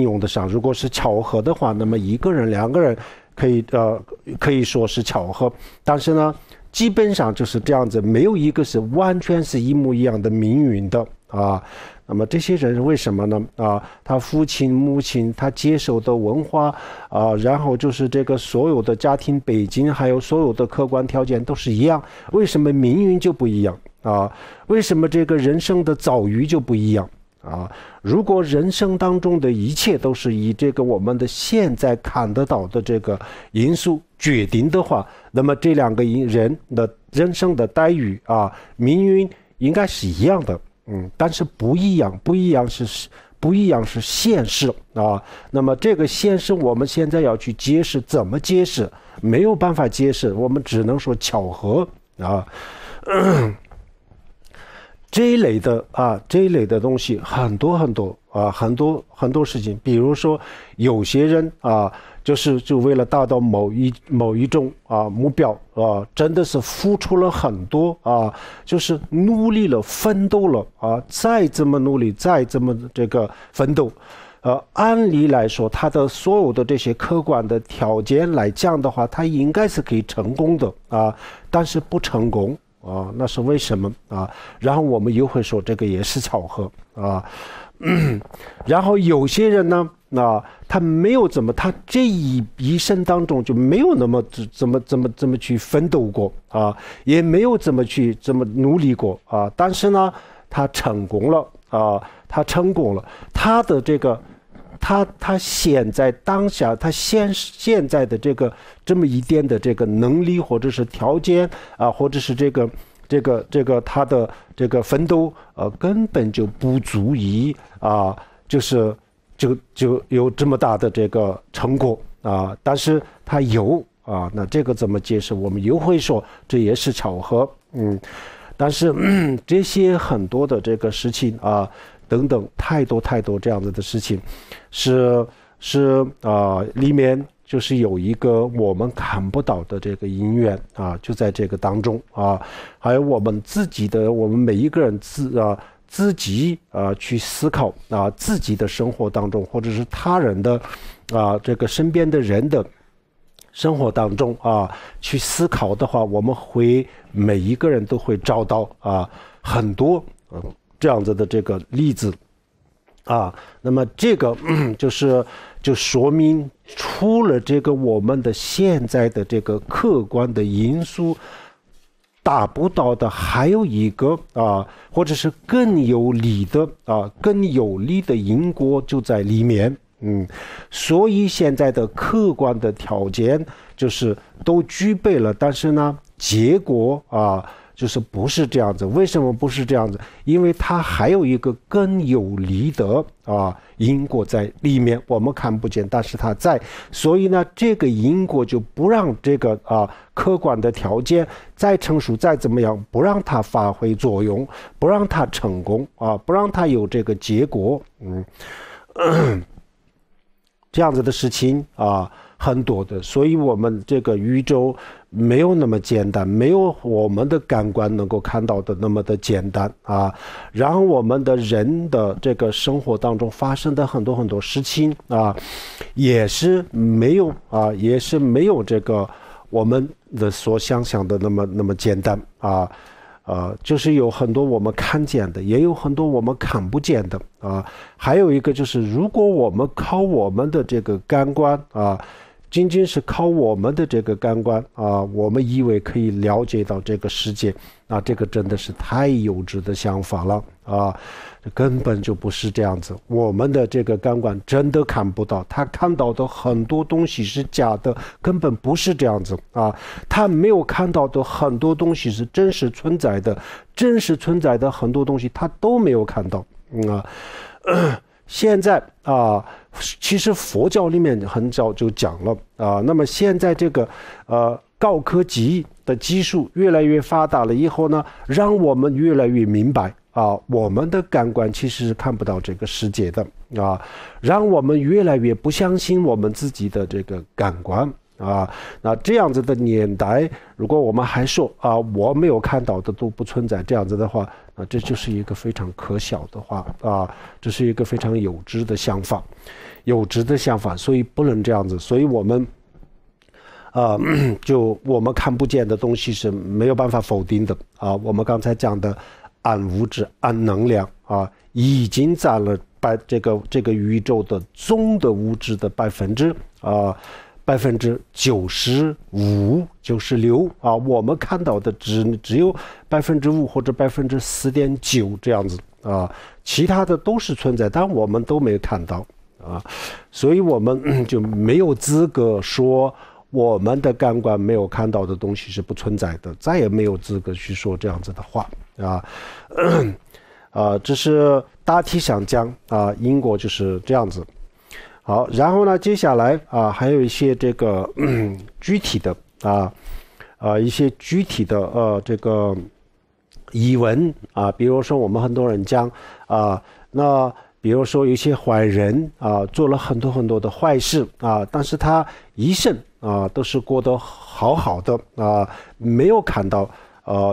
用得上。如果是巧合的话，那么1个人2个人可以说是巧合，但是呢，基本上就是这样子，没有一个是完全是一模一样的命运的啊。那么这些人为什么呢？他父亲、母亲他接受的文化然后就是这个所有的家庭背景，还有所有的客观条件都是一样，为什么命运就不一样为什么这个人生的遭遇就不一样如果人生当中的一切都是以这个我们的现在看得到的这个因素决定的话，那么这两个人的人生的待遇命运应该是一样的。但是不一样是现实那么这个现实我们现在要去解释，怎么解释？没有办法解释，我们只能说巧合这一类的东西很多事情，比如说有些人就为了达到某一种目标真的是付出了很多就是努力了，奋斗了再这么努力，再这么这个奋斗按理来说，他的所有的这些客观的条件来讲的话，他应该是可以成功的但是不成功那是为什么然后我们又会说这个也是巧合然后有些人呢他没有他这一生当中就没有那么这么去奋斗过也没有这么努力过但是呢他成功了他的这个他现在当下他现在的这么一点的这个能力或者是条件或者是这个他的这个奋斗根本就不足以就有这么大的这个成果但是他有那这个怎么解释？我们又会说这也是巧合但是这些很多的这个事情等等太多这样子的事情是里面就是有一个我们看不到的这个因缘就在这个当中还有我们每一个人自己去思考自己的生活当中，或者是他人的这个身边的人的生活当中去思考的话，我们每一个人都会找到很多这样子的这个例子那么这个就说明除了这个我们的现在的这个客观的因素达不到的，还有一个或者是更有利的因果就在里面所以现在的客观的条件就是都具备了，但是呢结果就是不是这样子。为什么不是这样子？因为它还有一个更有利的因果在里面，我们看不见，但是它在。所以呢，这个因果就不让这个客观的条件再成熟再怎么样，不让它发挥作用，不让它成功不让它有这个结果。这样子的事情很多的，所以我们这个宇宙没有那么简单，没有我们的感官能够看到的那么的简单然后我们的人的这个生活当中发生的很多事情也是没有这个我们的所想象的那么简单就是有很多我们看见的，也有很多我们看不见的还有一个就是，如果我们靠我们的这个感官仅仅是靠我们的这个感官我们以为可以了解到这个世界这个真的是太幼稚的想法了根本就不是这样子。我们的这个感官真的看不到，他看到的很多东西是假的，根本不是这样子他没有看到的很多东西是真实存在的，真实存在的很多东西他都没有看到现在其实佛教里面很早就讲了那么现在这个高科技的技术越来越发达了以后呢，让我们越来越明白我们的感官其实是看不到这个世界的让我们越来越不相信我们自己的这个感官那这样子的年代，如果我们还说我没有看到的都不存在这样子的话，这就是一个非常可笑的话这是一个非常幼稚的想法，所以不能这样子。所以我们就我们看不见的东西是没有办法否定的啊。我们刚才讲的暗物质、暗能量啊，已经占了这个宇宙的总的物质的95%、96%啊，我们看到的只有5%或者4.9%这样子啊，其他的都是存在，但我们都没有看到啊，所以我们就没有资格说我们的感官没有看到的东西是不存在的，再也没有资格去说这样子的话啊。这是大体上讲啊，因果就是这样子。好，然后呢，接下来啊，还有一些这个具体的一些具体的这个疑问啊，比如说我们很多人讲啊，那比如说有些坏人啊，做了很多的坏事啊，但是他一生啊都是过得好好的啊，没有看到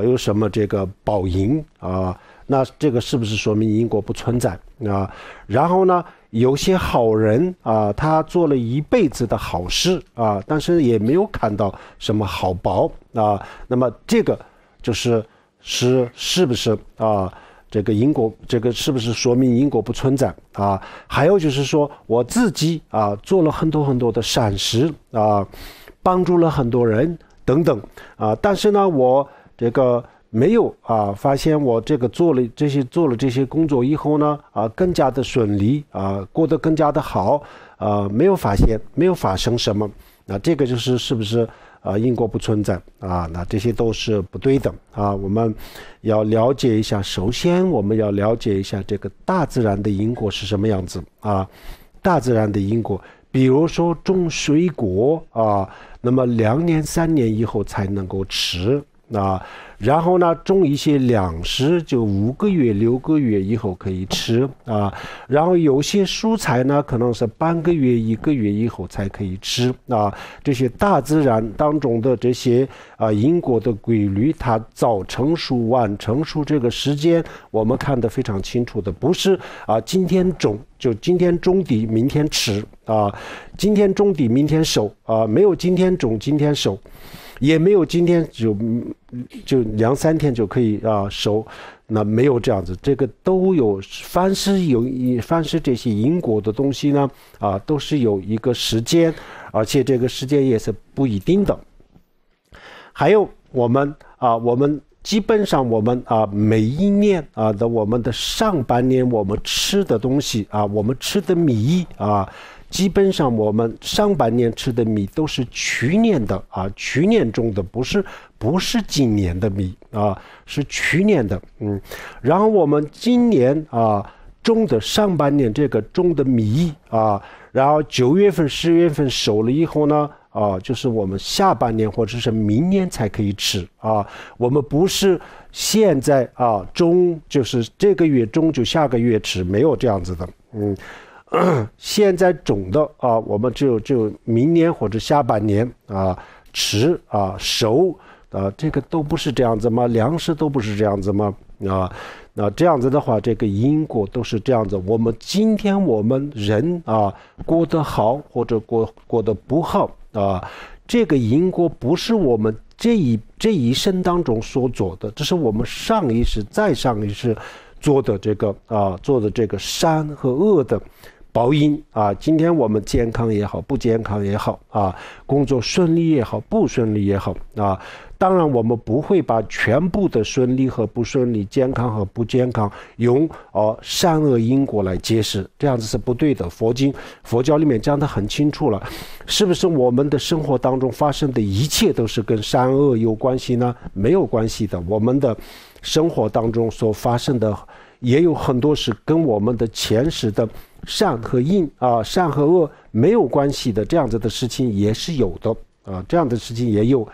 有什么这个报应啊，那这个是不是说明因果不存在啊？然后呢，有些好人啊，他做了一辈子的好事啊，但是也没有看到什么好报啊，那么这个就是是不是啊？这个因果，这个是不是说明因果不存在啊？还有就是说，我自己啊做了很多的善事啊，帮助了很多人等等啊，但是呢，我这个没有发现我这个做了这些工作以后呢更加的顺利过得更加的好没有发生什么，那这个是不是因果不存在那这些都是不对的我们要了解一下，首先我们要了解一下这个大自然的因果是什么样子大自然的因果，比如说种水果那么2年3年以后才能够吃然后呢，种一些粮食，就5个月、6个月以后可以吃然后有些蔬菜呢，可能是半个月、1个月以后才可以吃这些大自然当中的这些因果的规律，它早成熟、晚成熟这个时间，我们看得非常清楚的，不是今天种就今天种地，明天吃今天种地，明天收没有今天种今天收。也没有今天就2、3天就可以收，那没有这样子，这个都有，凡是这些因果的东西呢都是有一个时间，而且这个时间也是不一定的。还有我们基本上我们每一年我们的上半年我们吃的东西我们吃的米基本上我们上半年吃的米都是去年的去年种的，不是今年的米是去年的然后我们今年种的上半年这个种的米然后9月份10月份收了以后呢就是我们下半年或者是明年才可以吃我们不是现在种，就是这个月种就下个月吃，没有这样子的现在种的我们只有明年或者下半年吃收这个都不是这样子吗？粮食都不是这样子吗？那这样子的话，这个因果都是这样子。我们今天我们人过得好或者过得不好这个因果不是我们这一生当中所做的，这是我们上一世再上一世做的这个善和恶的报应今天我们健康也好，不健康也好工作顺利也好，不顺利也好当然我们不会把全部的顺利和不顺利、健康和不健康用善恶因果来解释，这样子是不对的。佛教里面讲得很清楚了，是不是我们的生活当中发生的一切都是跟善恶有关系呢？没有关系的。我们的生活当中所发生的也有很多是跟我们的前世的善和因善和恶没有关系的，这样子的事情也是有的这样的事情也有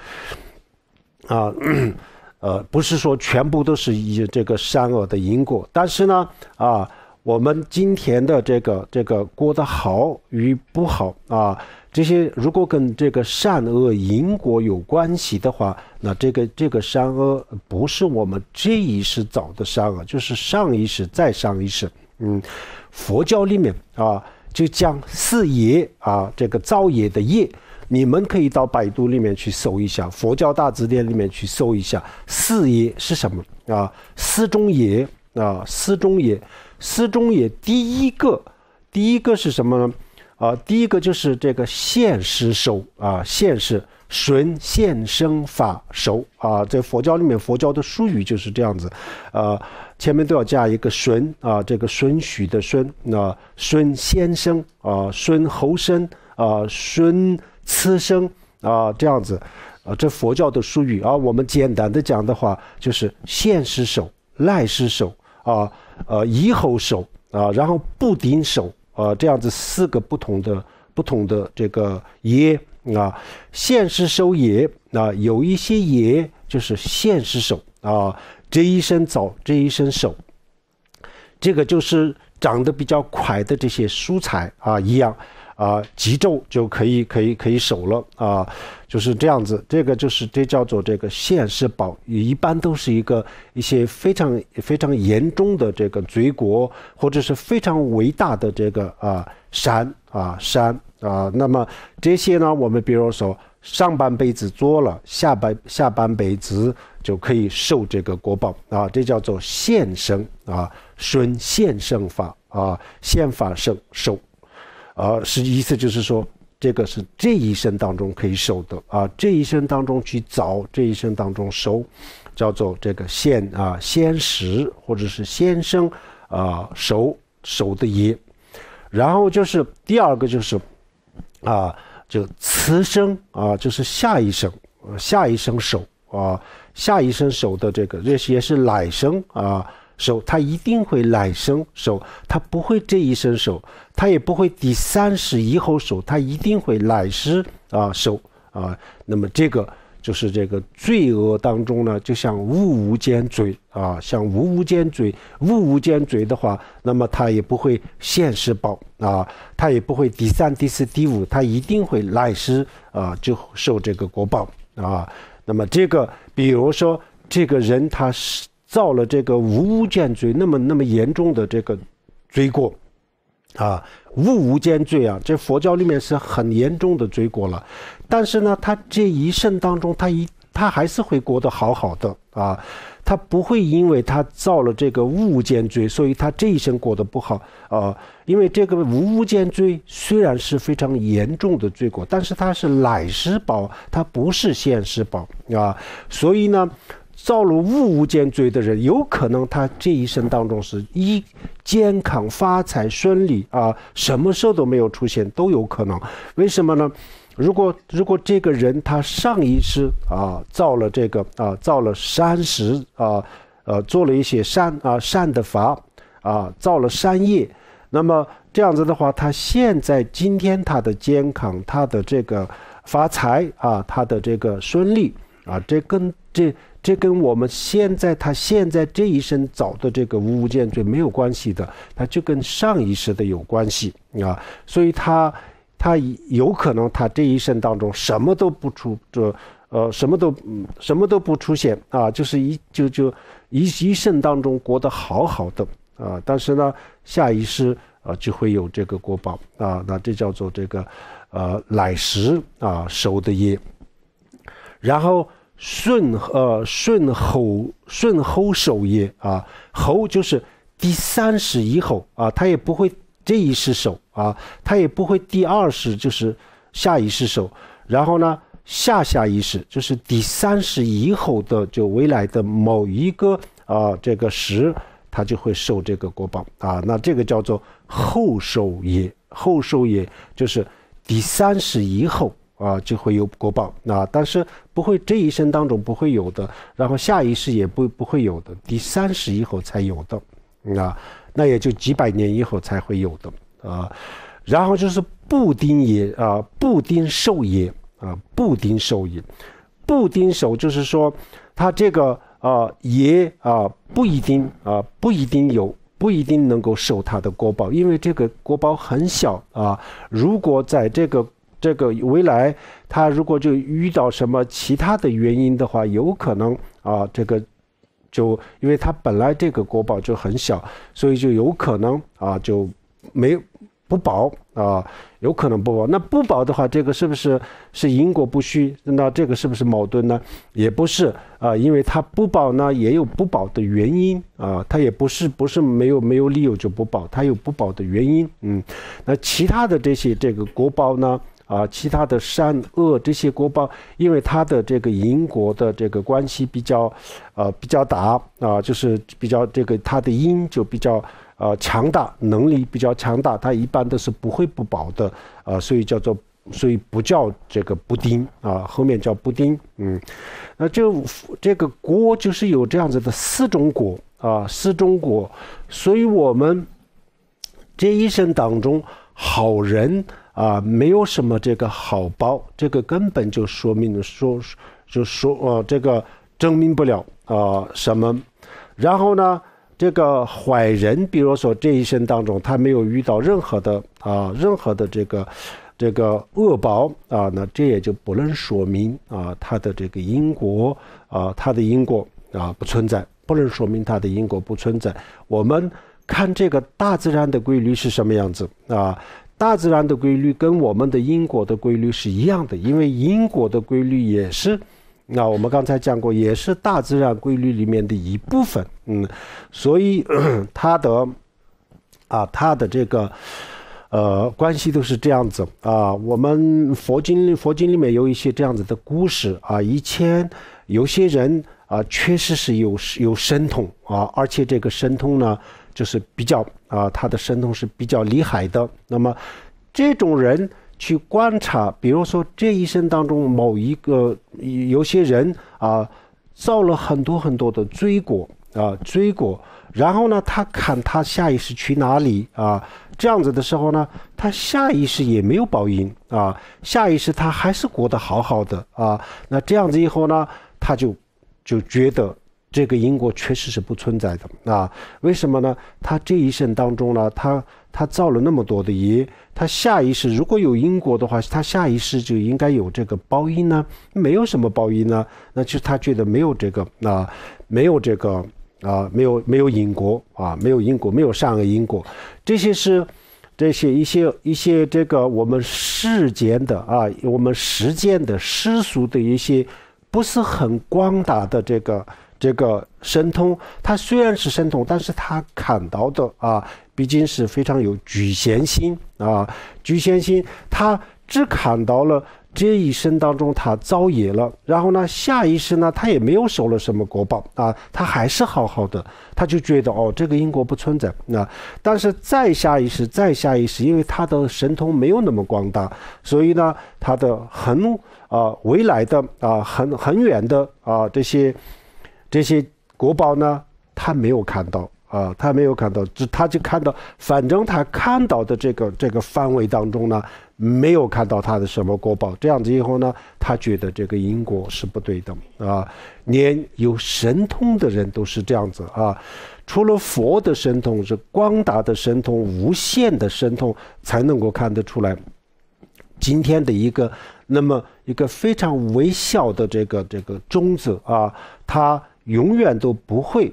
不是说全部都是以这个善恶的因果，但是呢我们今天的这个过得好与不好这些如果跟这个善恶因果有关系的话，那这个善恶不是我们这一世造的善恶，就是上一世再上一世佛教里面就讲4业这个造业的业，你们可以到百度里面去搜一下，佛教大字典里面去搜一下，四业是什么啊？四中业啊，四中业，四中业第一个是什么呢？第一个就是这个现实受啊，现实顺现生法受啊，在佛教里面，佛教的术语就是这样子，前面都要加一个顺啊，这个顺序的顺，顺先生啊，顺后生啊，顺次生啊，这样子这佛教的术语啊，我们简单的讲的话，就是现世受、来世受啊，以后受啊，然后不定受。这样子四个不同的这个业啊，现世受业啊，有一些业就是现世受啊，这一生造，这一生受，这个就是长得比较快的这些蔬菜啊一样啊，几周就可以熟了啊，就是这样子。这个就是这叫做这个现世报，一般都是一些非常严重的这个罪过，或者是非常伟大的这个善。那么这些呢，我们比如说上半辈子做了，下半辈子就可以受这个果报啊，这叫做现生啊，顺现生法啊，现法生受。意思就是说，这个是这一生当中可以受的啊，这一生当中去造，这一生当中受，叫做这个现实或者是先生受的业。然后就是第二个就是就次生啊，就是下一生受啊，下一生受的这个也是来生受，他一定会来生受，他不会这一生受，他也不会第三世以后受，他一定会来世受那么这个就是这个罪恶当中呢，就像无间罪像无间罪的话，那么他也不会现世报他也不会第三、第四、第五，他一定会来世就受这个果报那么这个，比如说这个人他是造了这个无间罪，那么严重的这个罪过无间罪这佛教里面是很严重的罪过了。但是呢，他这一生当中，他还是会过得好好的他不会因为他造了这个无间罪，所以他这一生过得不好因为这个无间罪虽然是非常严重的罪过，但是它是来世报，它不是现世报所以呢，造了无间罪的人，有可能他这一生当中是健康发财顺利什么事都没有出现，都有可能。为什么呢？如果这个人他上一世造了这个造了善事做了一些善的法造了善业，那么这样子的话，他今天他的健康，他的这个发财他的这个顺利这跟我们他现在这一生造的这个无间罪没有关系的，他就跟上一世的有关系所以他有可能他这一生当中什么都不出现就是一生当中过得好好的但是呢，下一世就会有这个果报那这叫做这个来世受的业。然后顺后受业后就是第三世以后他也不会这一世受他也不会第二世就是下一世受，然后呢下一世就是第三世以后的就未来的某一个这个时，他就会受这个果报那这个叫做后受业。后受业就是第三世以后就会有果报但是不会这一生当中不会有的，然后下一世也不会有的，第三世以后才有的那也就几百年以后才会有的然后就是不定业不定受业不定受业。不定受就是说他这个业不一定能够受他的果报，因为这个果报很小如果在这个未来他如果就遇到什么其他的原因的话，有可能这个就因为他本来这个果报就很小，所以就有可能就不保啊，有可能不保。那不保的话，这个是不是因果不虚？那这个是不是矛盾呢？也不是啊，因为它不保呢，也有不保的原因啊，它也不是没有理由就不保，它有不保的原因。那其他的这个果报呢？其他的善恶这些果报，因为它的这个因果的这个关系比较大就是比较这个它的因就比较强大，能力比较强大，它一般都是不会不保的所以不叫这个不定后面叫不定。那这个果就是有这样子的四种果四种果，所以我们这一生当中好人没有什么这个好报，这个根本就说明这个证明不了什么。然后呢，这个坏人，比如说这一生当中他没有遇到任何的这个恶报那这也就不能说明他的这个因果他的因果不存在，不能说明他的因果不存在。我们看这个大自然的规律是什么样子大自然的规律跟我们的因果的规律是一样的，因为因果的规律也是我们刚才讲过，也是大自然规律里面的一部分。所以它的这个关系都是这样子我们佛经里面有一些这样子的故事以前有些人确实是有神通而且这个神通呢就是比较他的神通是比较厉害的。那么这种人去观察，比如说这一生当中有些人造了很多很多的罪过然后呢他看他下意识去哪里这样子的时候呢，他下意识也没有报应下意识他还是过得好好的那这样子以后呢，他就觉得这个因果确实是不存在的为什么呢？他这一生当中呢，他造了那么多的业，他下意识如果有因果的话，他下意识就应该有这个报应呢，没有什么报应呢，那就他觉得没有这个没有这个没有因果没有因果，没有善恶因果，这些一些这个我们世间的我们实践的世俗的一些不是很广大的这个神通，它虽然是神通，但是它看到的毕竟是非常有局限性局限性，它只看到了这一生当中他造业了，然后呢下意识呢他也没有受了什么果报他还是好好的，他就觉得这个因果不存在但是再下意识，因为他的神通没有那么广大，所以呢他的未来的很远的这些果报呢他没有看到他没有看到，他就看到，反正他看到的这个范围当中呢，没有看到他的什么果报。这样子以后呢，他觉得这个因果是不对的连有神通的人都是这样子除了佛的神通是广大的神通、无限的神通才能够看得出来。今天的一个非常微小的这个种子它永远都不会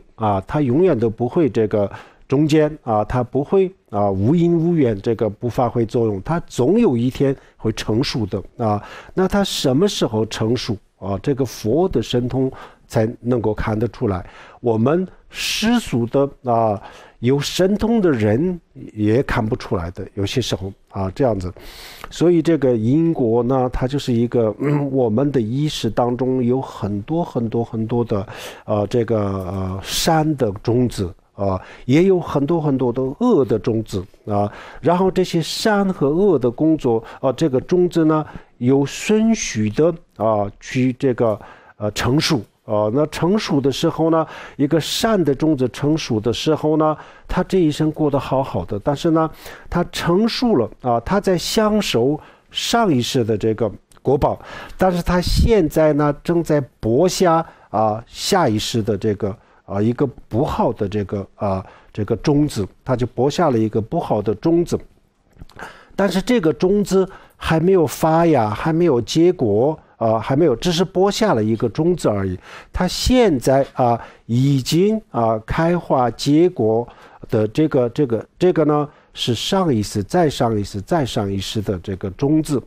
这个中间它不会无因无缘这个不发挥作用，它总有一天会成熟的那它什么时候成熟这个佛的神通才能够看得出来。我们世俗的有神通的人也看不出来的，有些时候这样子。所以这个因果呢，它就是一个我们的意识当中有很多的这个善的种子也有很多的恶的种子然后这些善和恶的工作这个种子呢有顺序的去这个成熟那成熟的时候呢，一个善的种子成熟的时候呢，他这一生过得好好的，但是呢他成熟了他在享受上一世的这个果报，但是他现在呢正在播下下一世的这个一个不好的这个种子，他就播下了一个不好的种子，但是这个种子还没有发芽，还没有结果还没有，只是播下了一个种子而已。它现在已经开花结果的这个呢是上一世、再上一世、再上一世的这个种子。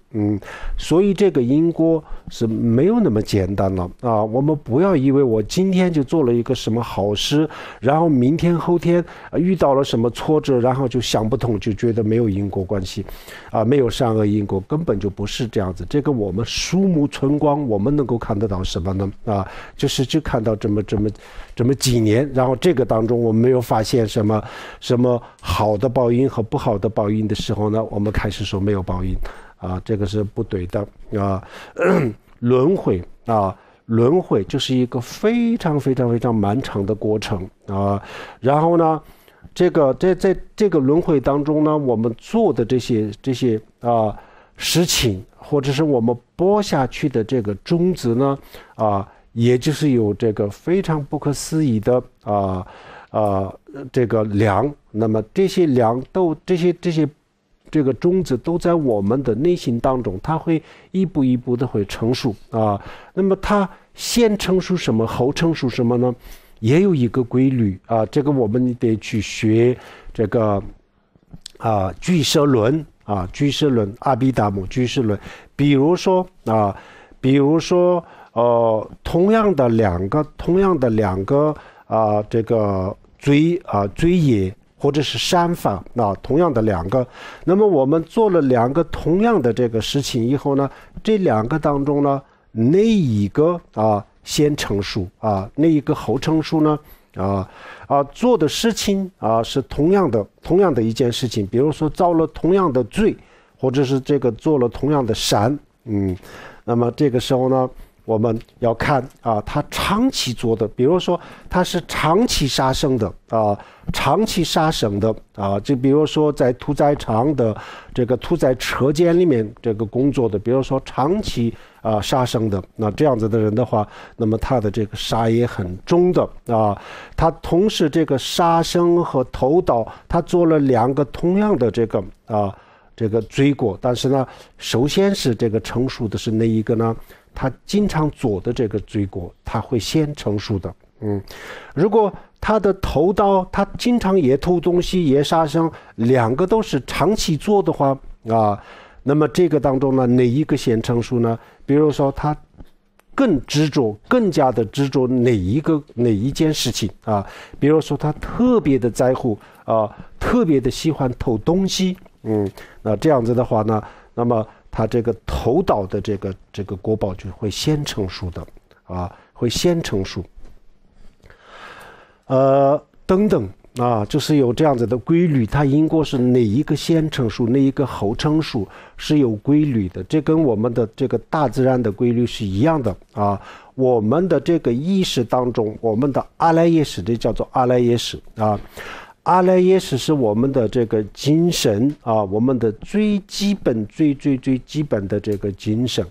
所以这个因果是没有那么简单了啊！我们不要以为我今天就做了一个什么好事，然后明天后天遇到了什么挫折，然后就想不通，就觉得没有因果关系啊，没有善恶因果，根本就不是这样子。这个我们树木春光，我们能够看得到什么呢？啊，就是就看到这么几年，然后这个当中我们没有发现什么好的报应和不好的报应的时候呢，我们开始说没有报应啊，这个是不对的啊。轮回啊，轮回就是一个非常非常非常漫长的过程啊。然后呢，在这个轮回当中呢，我们做的这些事情，或者是我们播下去的这个种子呢，也就是有这个非常不可思议的这个粮。那么这些粮都这个种子都在我们的内心当中，它会一步一步的会成熟啊。那么它先成熟什么，后成熟什么呢？也有一个规律啊。这个我们得去学这个俱舍论啊，俱舍论阿毗达摩俱舍论。比如说同样的两个这个罪业或者是善法同样的两个，那么我们做了两个同样的这个事情以后呢，这两个当中呢，哪一个先成熟哪一个后成熟呢？做的事情是同样的一件事情，比如说造了同样的罪，或者是这个做了同样的善，那么这个时候呢，我们要看他长期做的，比如说他是长期杀生的就比如说在屠宰场的这个屠宰车间里面这个工作的，比如说长期杀生的，那这样子的人的话，那么他的这个杀业很重的他同时这个杀生和偷盗，他做了两个同样的这个罪过，但是呢，首先是这个成熟的是哪一个呢？他经常做的这个罪过，他会先成熟的。如果他的偷盗，他经常也偷东西也杀生，两个都是长期做的话那么这个当中呢，哪一个先成熟呢？比如说他更加的执着哪一件事情比如说他特别的在乎特别的喜欢偷东西，那这样子的话呢，那么他这个偷盗的这个果报就会先成熟的会先成熟等等就是有这样子的规律，它因果是哪一个先成熟，哪一个后成熟是有规律的，这跟我们的这个大自然的规律是一样的我们的这个意识当中，我们的阿赖耶识，这叫做阿赖耶识阿赖耶识是我们的这个精神我们的最基本最基本的这个精神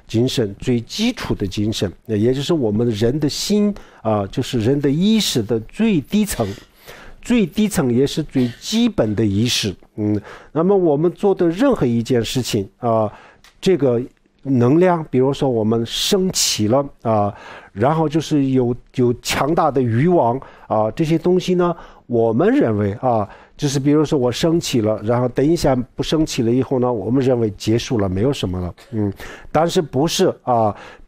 精神最基础的精神，也就是我们人的心就是人的意识的最低层也是最基本的意识。那么我们做的任何一件事情这个能量，比如说我们生气了然后就是有强大的欲望这些东西呢，我们认为就是比如说我生气了，然后等一下不生气了以后呢，我们认为结束了，没有什么了。但是不是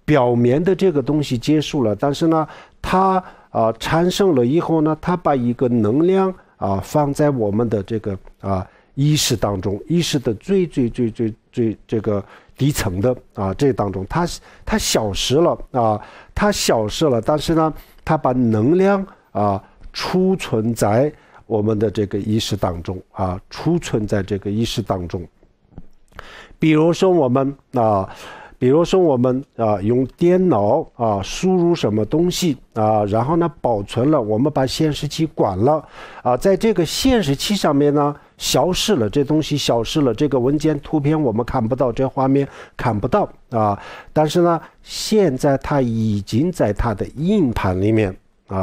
表面的这个东西结束了，但是呢，它产生了以后呢，它把一个能量放在我们的这个意识当中，意识的最这个低层的这当中，它消失了但是呢，它把能量储存在我们的这个意识当中储存在这个意识当中。比如说我们用电脑输入什么东西然后呢保存了，我们把显示器关了在这个显示器上面呢消失了，这东西消失了，这个文件图片我们看不到，这画面看不到但是呢，现在它已经在它的硬盘里面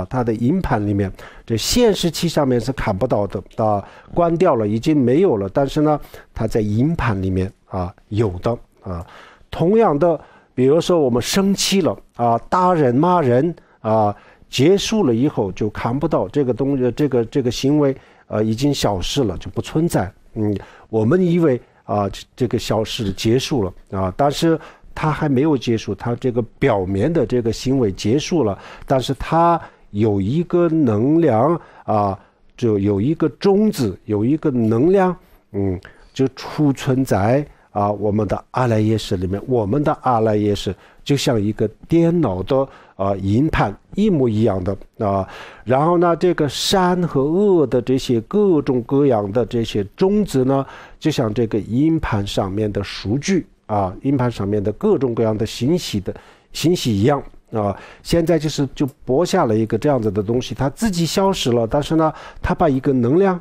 它的硬盘里面，这显示器上面是看不到的关掉了，已经没有了，但是呢，它在硬盘里面有的同样的，比如说我们生气了打人骂人结束了以后就看不到这个东西，这个行为已经消失了，就不存在。我们以为这个消失结束了但是它还没有结束，它这个表面的这个行为结束了，但是它有一个能量就有一个种子，有一个能量，就储存在我们的阿赖耶识里面。我们的阿赖耶识就像一个电脑的硬盘一模一样的然后呢，这个善和恶的这些各种各样的这些种子呢，就像这个硬盘上面的数据硬盘上面的各种各样的信息一样现在就播下了一个这样子的东西，它自己消失了，但是呢，它把一个能量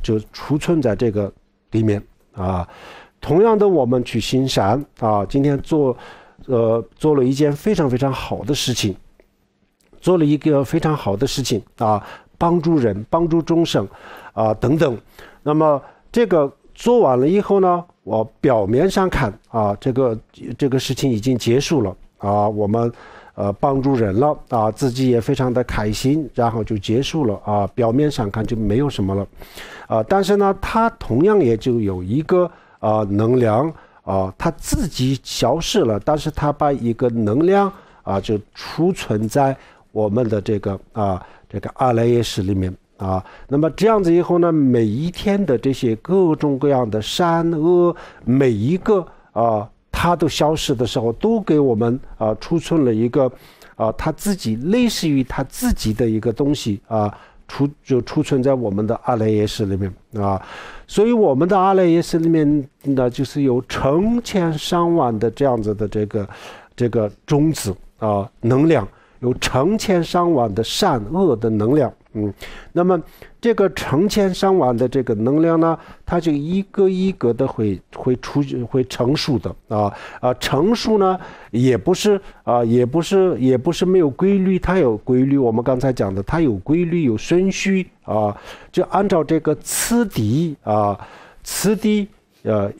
就储存在这个里面同样的，我们去行善今天做了一件非常非常好的事情，做了一个非常好的事情帮助人，帮助众生等等。那么这个做完了以后呢，我表面上看这个事情已经结束了我们帮助人了自己也非常的开心，然后就结束了表面上看就没有什么了但是呢，它同样也就有一个能量它自己消失了，但是它把一个能量就储存在我们的这个阿赖耶识里面那么这样子以后呢，每一天的这些各种各样的善恶，每一个它都消失的时候，都给我们储存了一个它自己类似于它自己的一个东西就储存在我们的阿赖耶识里面所以我们的阿赖耶识里面呢，就是有成千上万的这样子的这个种子能量，有成千上万的善恶的能量那么这个成千上万的这个能量呢，它就一个一个的会成熟的成熟呢也不是没有规律，它有规律。我们刚才讲的，它有规律，有顺序就按照这个次第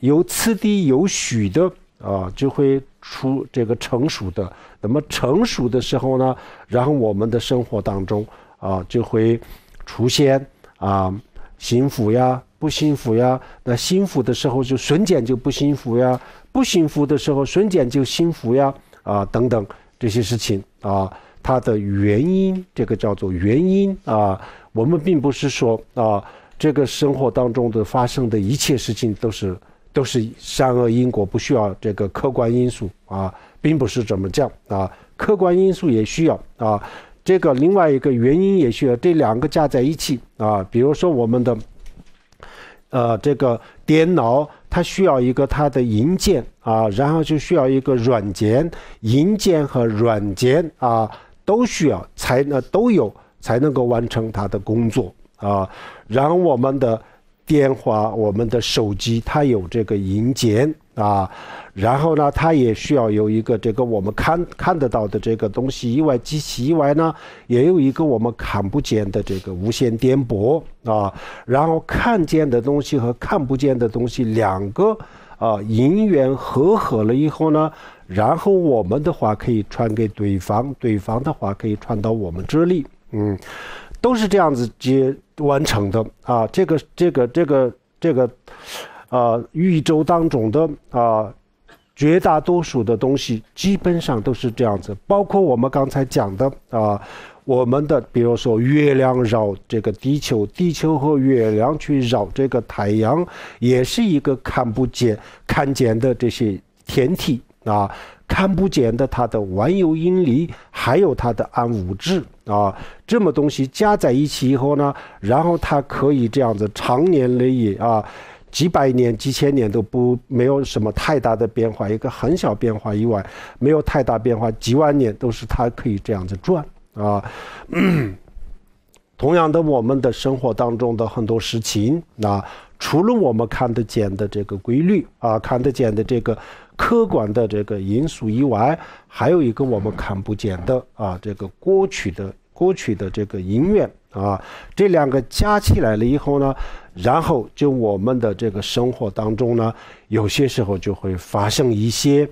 有次第有序的就会出这个成熟的。那么成熟的时候呢，然后我们的生活当中就会出现幸福呀，不幸福呀。那幸福的时候就瞬间就不幸福呀，不幸福的时候瞬间就幸福呀等等这些事情它的原因，这个叫做原因我们并不是说这个生活当中的发生的一切事情都是善恶因果，不需要这个客观因素并不是这么讲客观因素也需要这个另外一个原因也需要，这两个加在一起比如说我们的这个电脑，它需要一个它的硬件然后就需要一个软件，硬件和软件都需要都有才能够完成它的工作然后我们的电话，我们的手机，它有这个硬件然后呢，它也需要有一个这个我们看得到的这个东西以外，机器以外呢，也有一个我们看不见的这个无线电波然后看见的东西和看不见的东西两个因缘合了以后呢，然后我们的话可以传给对方，对方的话可以传到我们这里都是这样子完成的这个宇宙当中的绝大多数的东西基本上都是这样子，包括我们刚才讲的我们的比如说月亮绕这个地球，地球和月亮去绕这个太阳，也是一个看见的这些天体看不见的它的万有引力，还有它的暗物质这么东西加在一起以后呢，然后它可以这样子长年累月几百年几千年都没有什么太大的变化，一个很小变化以外没有太大变化，几万年都是它可以这样子转同样的，我们的生活当中的很多事情除了我们看得见的这个规律看得见的这个客观的这个因素以外，还有一个我们看不见的这个过去的这个因缘这两个加起来了以后呢，然后就我们的这个生活当中呢，有些时候就会发生一些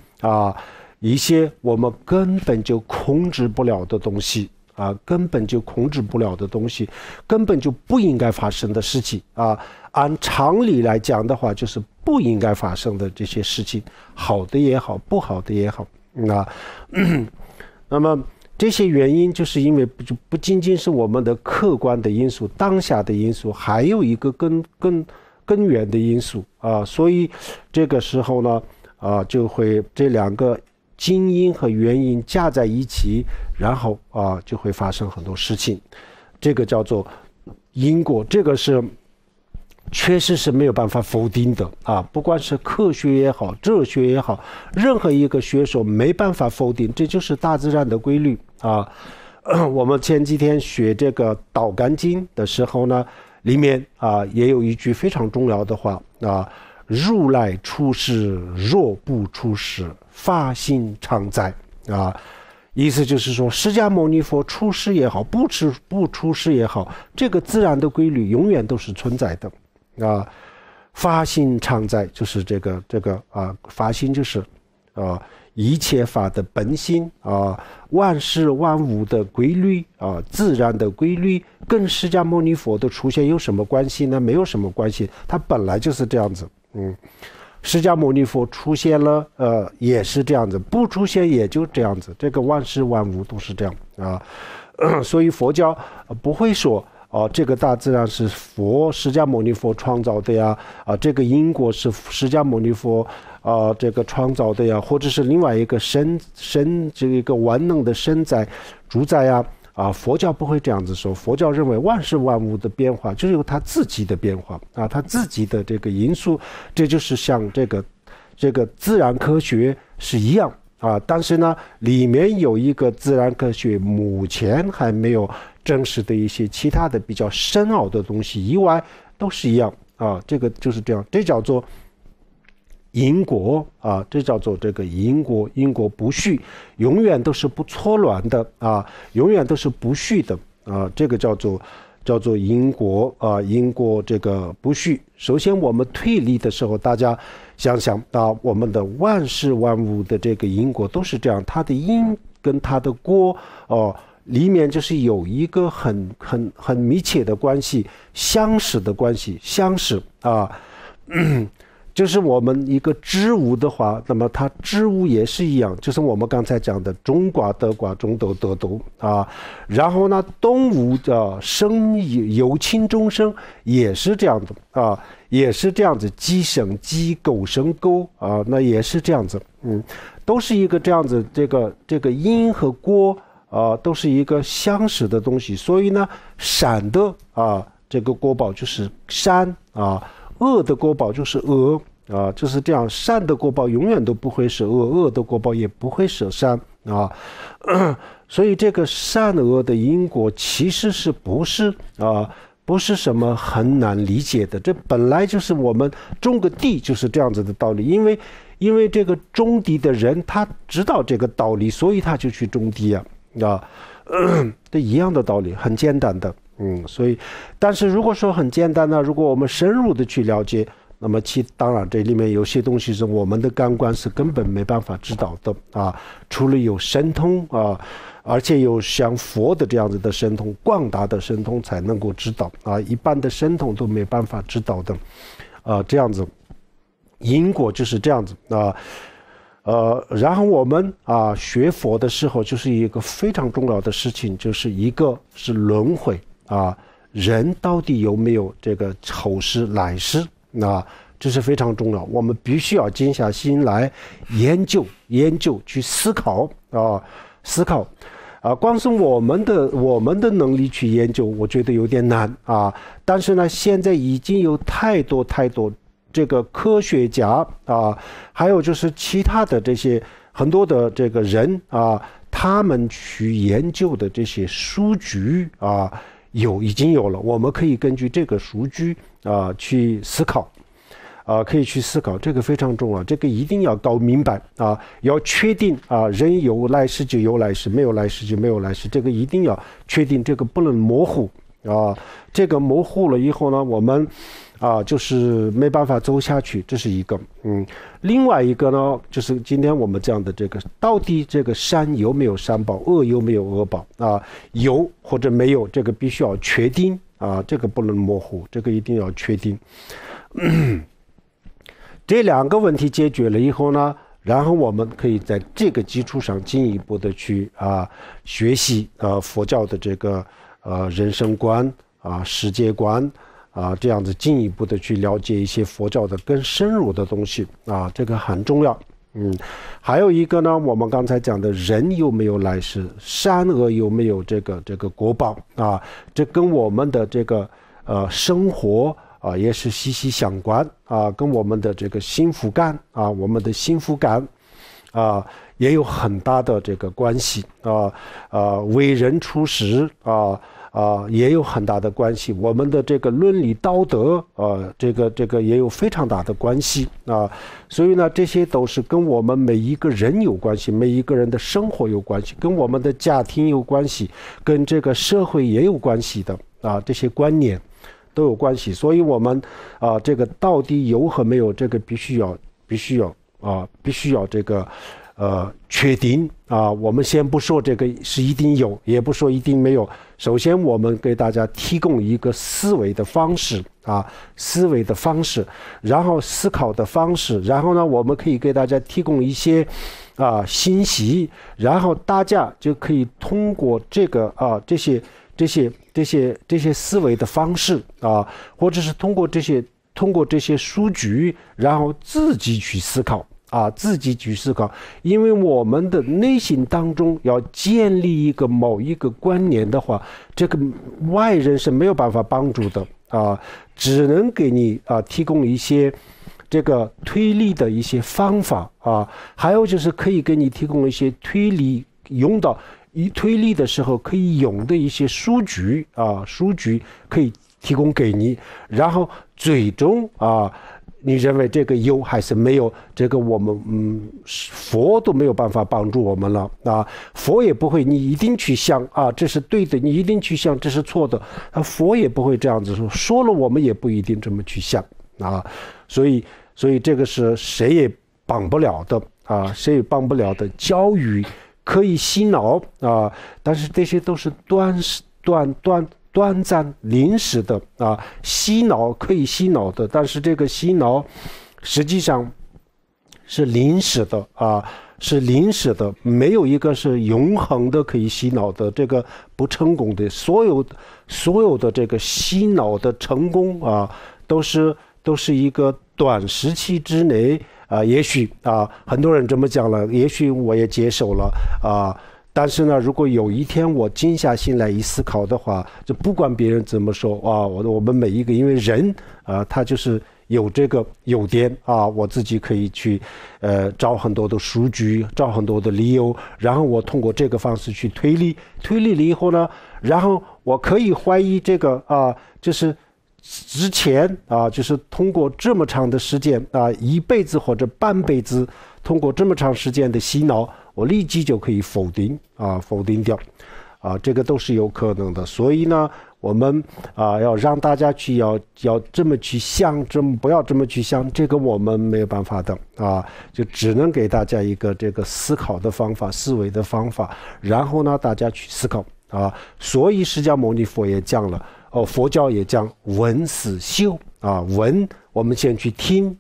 我们根本就控制不了的东西啊，根本就控制不了的东西，根本就不应该发生的事情啊。按常理来讲的话，就是不应该发生的这些事情，好的也好，不好的也好，那么这些原因就是因为不仅仅是我们的客观的因素、当下的因素，还有一个根源的因素啊。所以这个时候呢，就会这两个经因和原因加在一起，然后就会发生很多事情。这个叫做因果，这个是确实是没有办法否定的啊！不管是科学也好，哲学也好，任何一个学说没办法否定，这就是大自然的规律啊。我们前几天学这个《道干经》的时候呢，里面也有一句非常重要的话啊：如来出世，若不出世，法性常在啊。意思就是说，释迦牟尼佛出世也好，不出世也好，这个自然的规律永远都是存在的。法性常在，就是这个法性就是一切法的本性万事万物的规律自然的规律，跟释迦牟尼佛的出现有什么关系呢？没有什么关系，它本来就是这样子。释迦牟尼佛出现了也是这样子，不出现也就这样子，这个万事万物都是这样所以佛教不会说这个大自然是释迦牟尼佛创造的呀，这个因果是释迦牟尼佛这个创造的呀，或者是另外一个神这个万能的神在主宰呀佛教不会这样子说，佛教认为万事万物的变化就是有它自己的变化它自己的这个因素，这就是像这个自然科学是一样但是呢，里面有一个自然科学目前还没有证实的一些其他的比较深奥的东西以外，都是一样这个就是这样，这叫做因果这叫做这个因果不续，永远都是不错乱的永远都是不续的这个叫做因果因果这个不续。首先我们推理的时候，大家想想我们的万事万物的这个因果都是这样，它的因跟它的果里面就是有一个很密切的关系，相识的关系，相识就是我们一个植物的话，那么它植物也是一样，就是我们刚才讲的种瓜得瓜，种豆得豆然后呢，动物生有情众生也是这样的也是这样子，鸡生鸡，狗生狗那也是这样子，都是一个这样子，这个因和果都是一个相似的东西，所以呢，善的这个果报就是善恶的果报就是恶就是这样，善的果报永远都不会是恶，恶的果报也不会是善所以这个善恶的因果其实是不是什么很难理解的，这本来就是我们种个地就是这样子的道理，因为这个种地的人他知道这个道理，所以他就去种地这一样的道理，很简单的所以但是如果说很简单呢，如果我们深入的去了解，那么当然这里面有些东西是我们的感官是根本没办法知道的除了有神通而且有像佛的这样子的神通，广大的神通才能够知道一般的神通都没办法知道的这样子，因果就是这样子然后我们学佛的时候，就是一个非常重要的事情，就是一个是轮回人到底有没有这个后世来世这是非常重要，我们必须要静下心来研究去思考光是我们的能力去研究，我觉得有点难但是呢，现在已经有太多这个科学家还有就是其他的这些很多的这个人他们去研究的这些数据已经有了，我们可以根据这个数据去思考可以去思考，这个非常重要，这个一定要搞明白要确定人有来世就有来世，没有来世就没有来世，这个一定要确定，这个不能模糊这个模糊了以后呢，我们就是没办法走下去，这是一个。另外一个呢，就是今天我们讲的这个，到底这个善有没有善报，恶有没有恶报有或者没有，这个必须要确定这个不能模糊，这个一定要确定。这两个问题解决了以后呢，然后我们可以在这个基础上进一步的去学习佛教的这个人生观世界观这样子进一步的去了解一些佛教的更深入的东西这个很重要。还有一个呢，我们刚才讲的人有没有来世，善恶有没有这个果报这跟我们的这个生活也是息息相关跟我们的这个幸福感我们的幸福感也有很大的这个关系为人处事也有很大的关系，我们的这个伦理道德这个也有非常大的关系所以呢，这些都是跟我们每一个人有关系，每一个人的生活有关系，跟我们的家庭有关系，跟这个社会也有关系的这些观念都有关系。所以我们这个到底有和没有，这个必须要这个确定我们先不说这个是一定有，也不说一定没有。首先我们给大家提供一个思维的方式然后思考的方式，然后呢我们可以给大家提供一些信息，然后大家就可以通过这个这些思维的方式或者是通过这些数据，然后自己去思考因为我们的内心当中要建立某一个观念的话，这个外人是没有办法帮助的只能给你提供一些这个推理的一些方法还有就是可以给你提供一些推理推理的时候可以用的一些数据可以提供给你，然后最终你认为这个有还是没有，这个我们佛都没有办法帮助我们了佛也不会你一定去想这是对的，你一定去想这是错的佛也不会这样子说了我们也不一定这么去想所以这个是谁也帮不了的教育可以洗脑但是这些都是短暂临时的洗脑可以洗脑的，但是这个洗脑实际上是临时的没有一个是永恒的可以洗脑的，这个不成功的所有的这个洗脑的成功都是一个短时期之内也许很多人这么讲了，也许我也接受了但是呢，如果有一天我静下心来一思考的话，就不管别人怎么说我们每一个，因为人他就是有这个优点我自己可以去找很多的数据，找很多的理由，然后我通过这个方式去推理了以后呢，然后我可以怀疑这个就是之前就是通过这么长的时间一辈子或者半辈子，通过这么长时间的洗脑，我立即就可以否定掉这个都是有可能的。所以呢，我们要让大家去要这么去想，不要这么去想，这个我们没有办法的就只能给大家一个这个思考的方法，思维的方法，然后呢大家去思考所以释迦牟尼佛也讲了佛教也讲闻思修闻我们先去听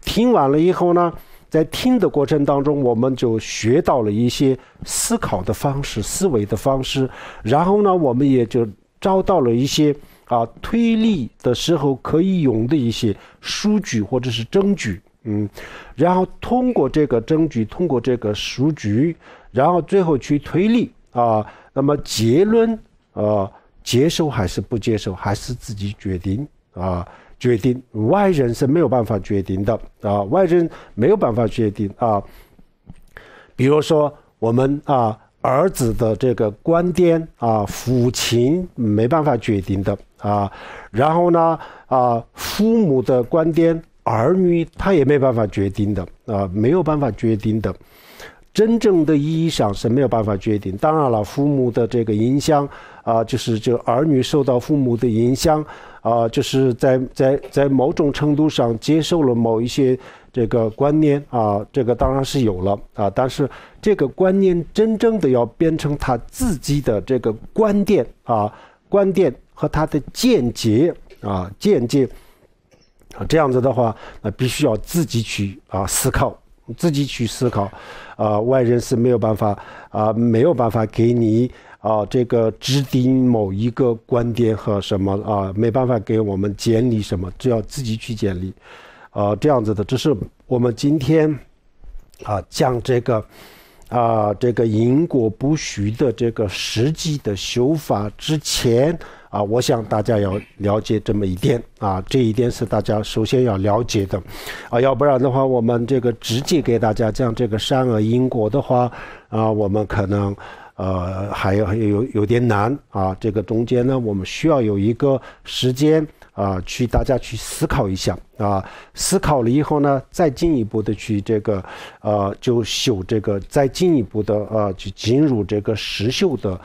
听完了以后呢，在听的过程当中，我们就学到了一些思考的方式，思维的方式，然后呢，我们也就找到了一些推理的时候可以用的一些数据或者是证据，然后通过这个证据，通过这个数据，然后最后去推理那么结论接受还是不接受，还是自己决定决定，外人是没有办法决定的外人没有办法决定比如说我们儿子的这个观点父亲没办法决定的然后呢父母的观点儿女他也没办法决定的没有办法决定的，真正的意义上是没有办法决定。当然了，父母的这个影响就是儿女受到父母的影响就是在某种程度上接受了某一些这个观念这个当然是有了但是这个观念真正的要变成他自己的这个观点和他的见解这样子的话，必须要自己去思考，外人是没有办法给你这个制定某一个观点和什么没办法给我们建立什么，只要自己去建立这样子的。这是我们今天讲这个因果不虚的这个实际的修法之前我想大家要了解这么一点这一点是大家首先要了解的要不然的话我们这个直接给大家讲这个善恶因果的话我们可能还有点难这个中间呢我们需要有一个时间大家去思考一下思考了以后呢再进一步的去这个就修这个再进一步的去进入这个实修的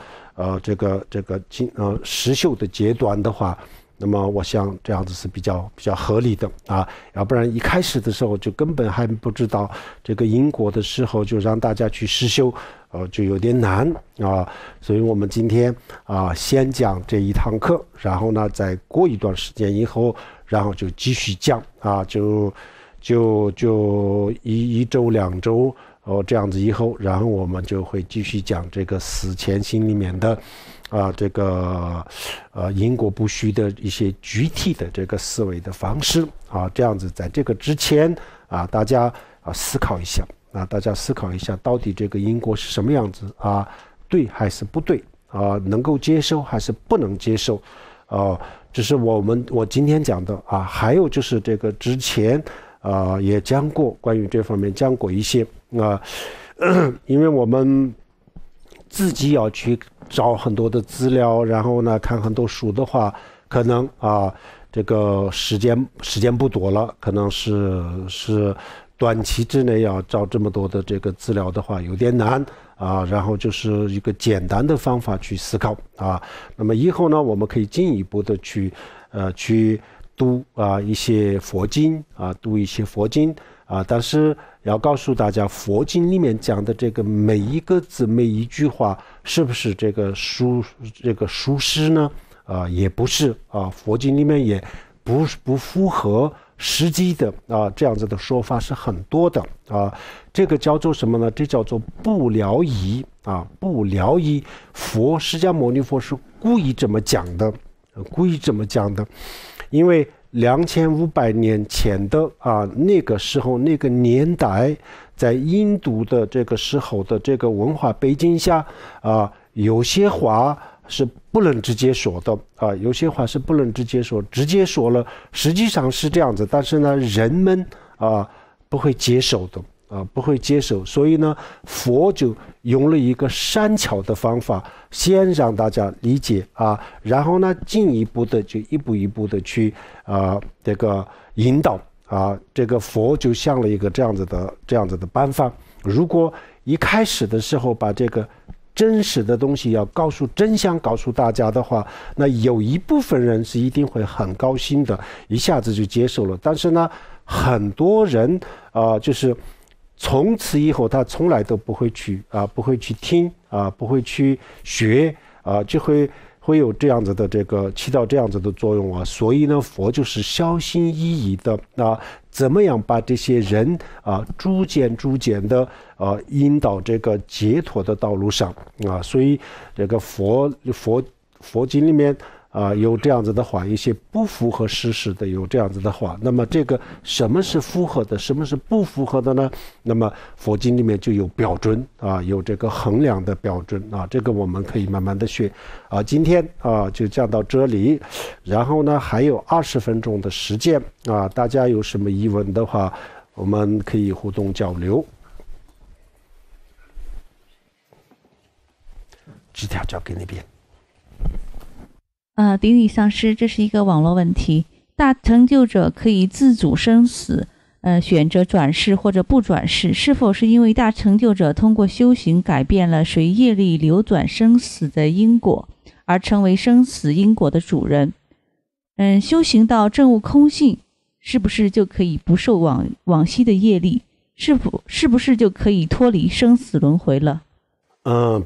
实修的阶段的话，那么我想这样子是比较合理的要不然一开始的时候就根本还不知道这个因果的时候就让大家去实修就有点难所以我们今天先讲这一堂课，然后呢再过一段时间以后，然后就继续讲就一周2周这样子以后，然后我们就会继续讲这个四前心里面的这个因果不虚的一些具体的这个思维的方式这样子在这个之前大家思考一下到底这个因果是什么样子对还是不对能够接受还是不能接受这是我今天讲的还有就是这个之前也讲过关于这方面讲过一些因为我们自己要去找很多的资料，然后呢看很多书的话，可能这个时间不多了，可能是短期之内要找这么多的这个资料的话有点难然后就是一个简单的方法去思考那么以后呢我们可以进一步的去读一些佛经但是要告诉大家佛经里面讲的这个每一个字每一句话是不是这个属实呢也不是佛经里面也不符合实际的这样子的说法是很多的这个叫做什么呢？这叫做不疗仪不疗仪。释迦牟尼佛是故意这么讲的，因为2500年前的那个时候那个年代，在印度的这个时候的这个文化背景下有些话是不能直接说的有些话是不能直接说，直接说了实际上是这样子，但是呢人们不会接受的不会接受，所以呢佛就用了一个善巧的方法，先让大家理解然后呢进一步的就一步一步的去这个引导这个佛就像了一个这样子的办法。如果一开始的时候把这个真实的东西要真相告诉大家的话，那有一部分人是一定会很高兴的，一下子就接受了。但是呢很多人就是从此以后他从来都不会去听不会去学就会有这样子的这个起到这样子的作用所以呢佛就是小心翼翼的怎么样把这些人逐渐的引导这个解脱的道路上所以这个佛经里面有这样子的话，一些不符合事实的有这样子的话，那么这个什么是符合的，什么是不符合的呢？那么佛经里面就有标准有这个衡量的标准这个我们可以慢慢的学今天就讲到这里，然后呢还有20分钟的时间大家有什么疑问的话，我们可以互动交流。纸条交给那边。顶礼上师，这是一个网络问题。大成就者可以自主生死，选择转世或者不转世，是否是因为大成就者通过修行改变了随业力流转生死的因果，而成为生死因果的主人？修行到证悟空性，是不是就可以不受往昔的业力？是不是就可以脱离生死轮回了？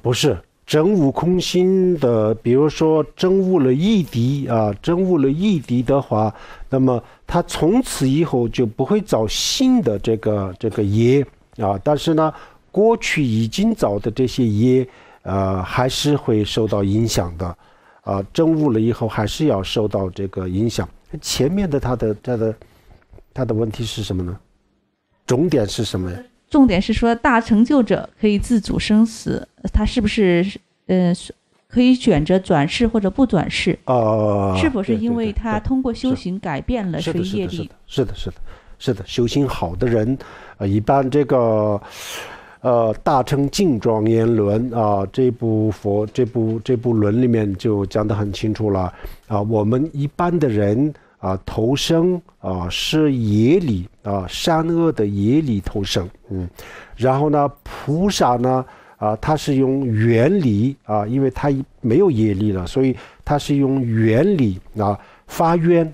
不是。证悟空性的，比如说证悟了一谛证悟了一谛的话，那么他从此以后就不会造新的这个业但是呢，过去已经造的这些业还是会受到影响的证悟了以后还是要受到这个影响。前面的他的问题是什么呢？重点是什么呀？重点是说大成就者可以自主生死，他是不是可以选择转世或者不转世？是否是因为他通过修行改变了随业力？是的，修行好的人一般这个大乘净庄严论这部论里面就讲得很清楚了我们一般的人投生是业力善恶的业力投生然后呢菩萨呢他是用原理因为他没有业力了，所以他是用原理发愿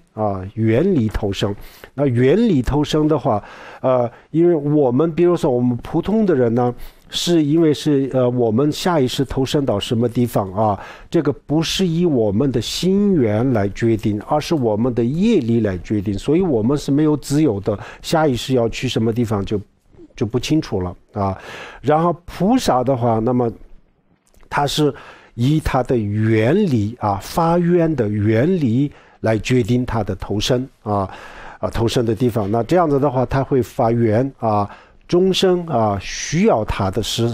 原理投生。那原理投生的话因为我们比如说我们普通的人呢，是因为是我们下意识投生到什么地方这个不是以我们的心缘来决定，而是我们的业力来决定，所以我们是没有自由的，下意识要去什么地方就不清楚了然后菩萨的话，那么他是以他的原理发愿的原理来决定他的投生投生的地方。那这样子的话，他会发愿众生需要他的是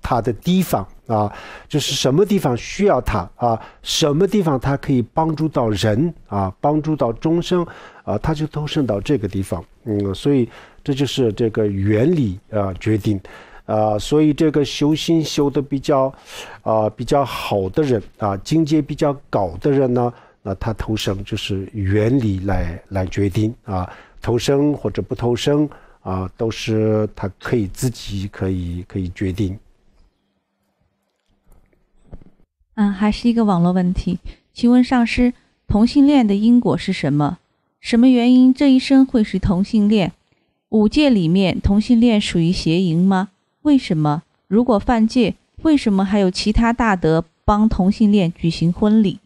他的地方就是什么地方需要他什么地方他可以帮助到人帮助到众生他就投生到这个地方所以这就是这个原理决定所以这个修行修的比较好的人境界比较高的人呢，那他投生就是原理来决定投生或者不投生都是他可以自己可以决定。还是一个网络问题，请问上师，同性恋的因果是什么？什么原因这一生会是同性恋？5戒里面同性恋属于邪淫吗？为什么？如果犯戒，为什么还有其他大德帮同性恋举行婚礼？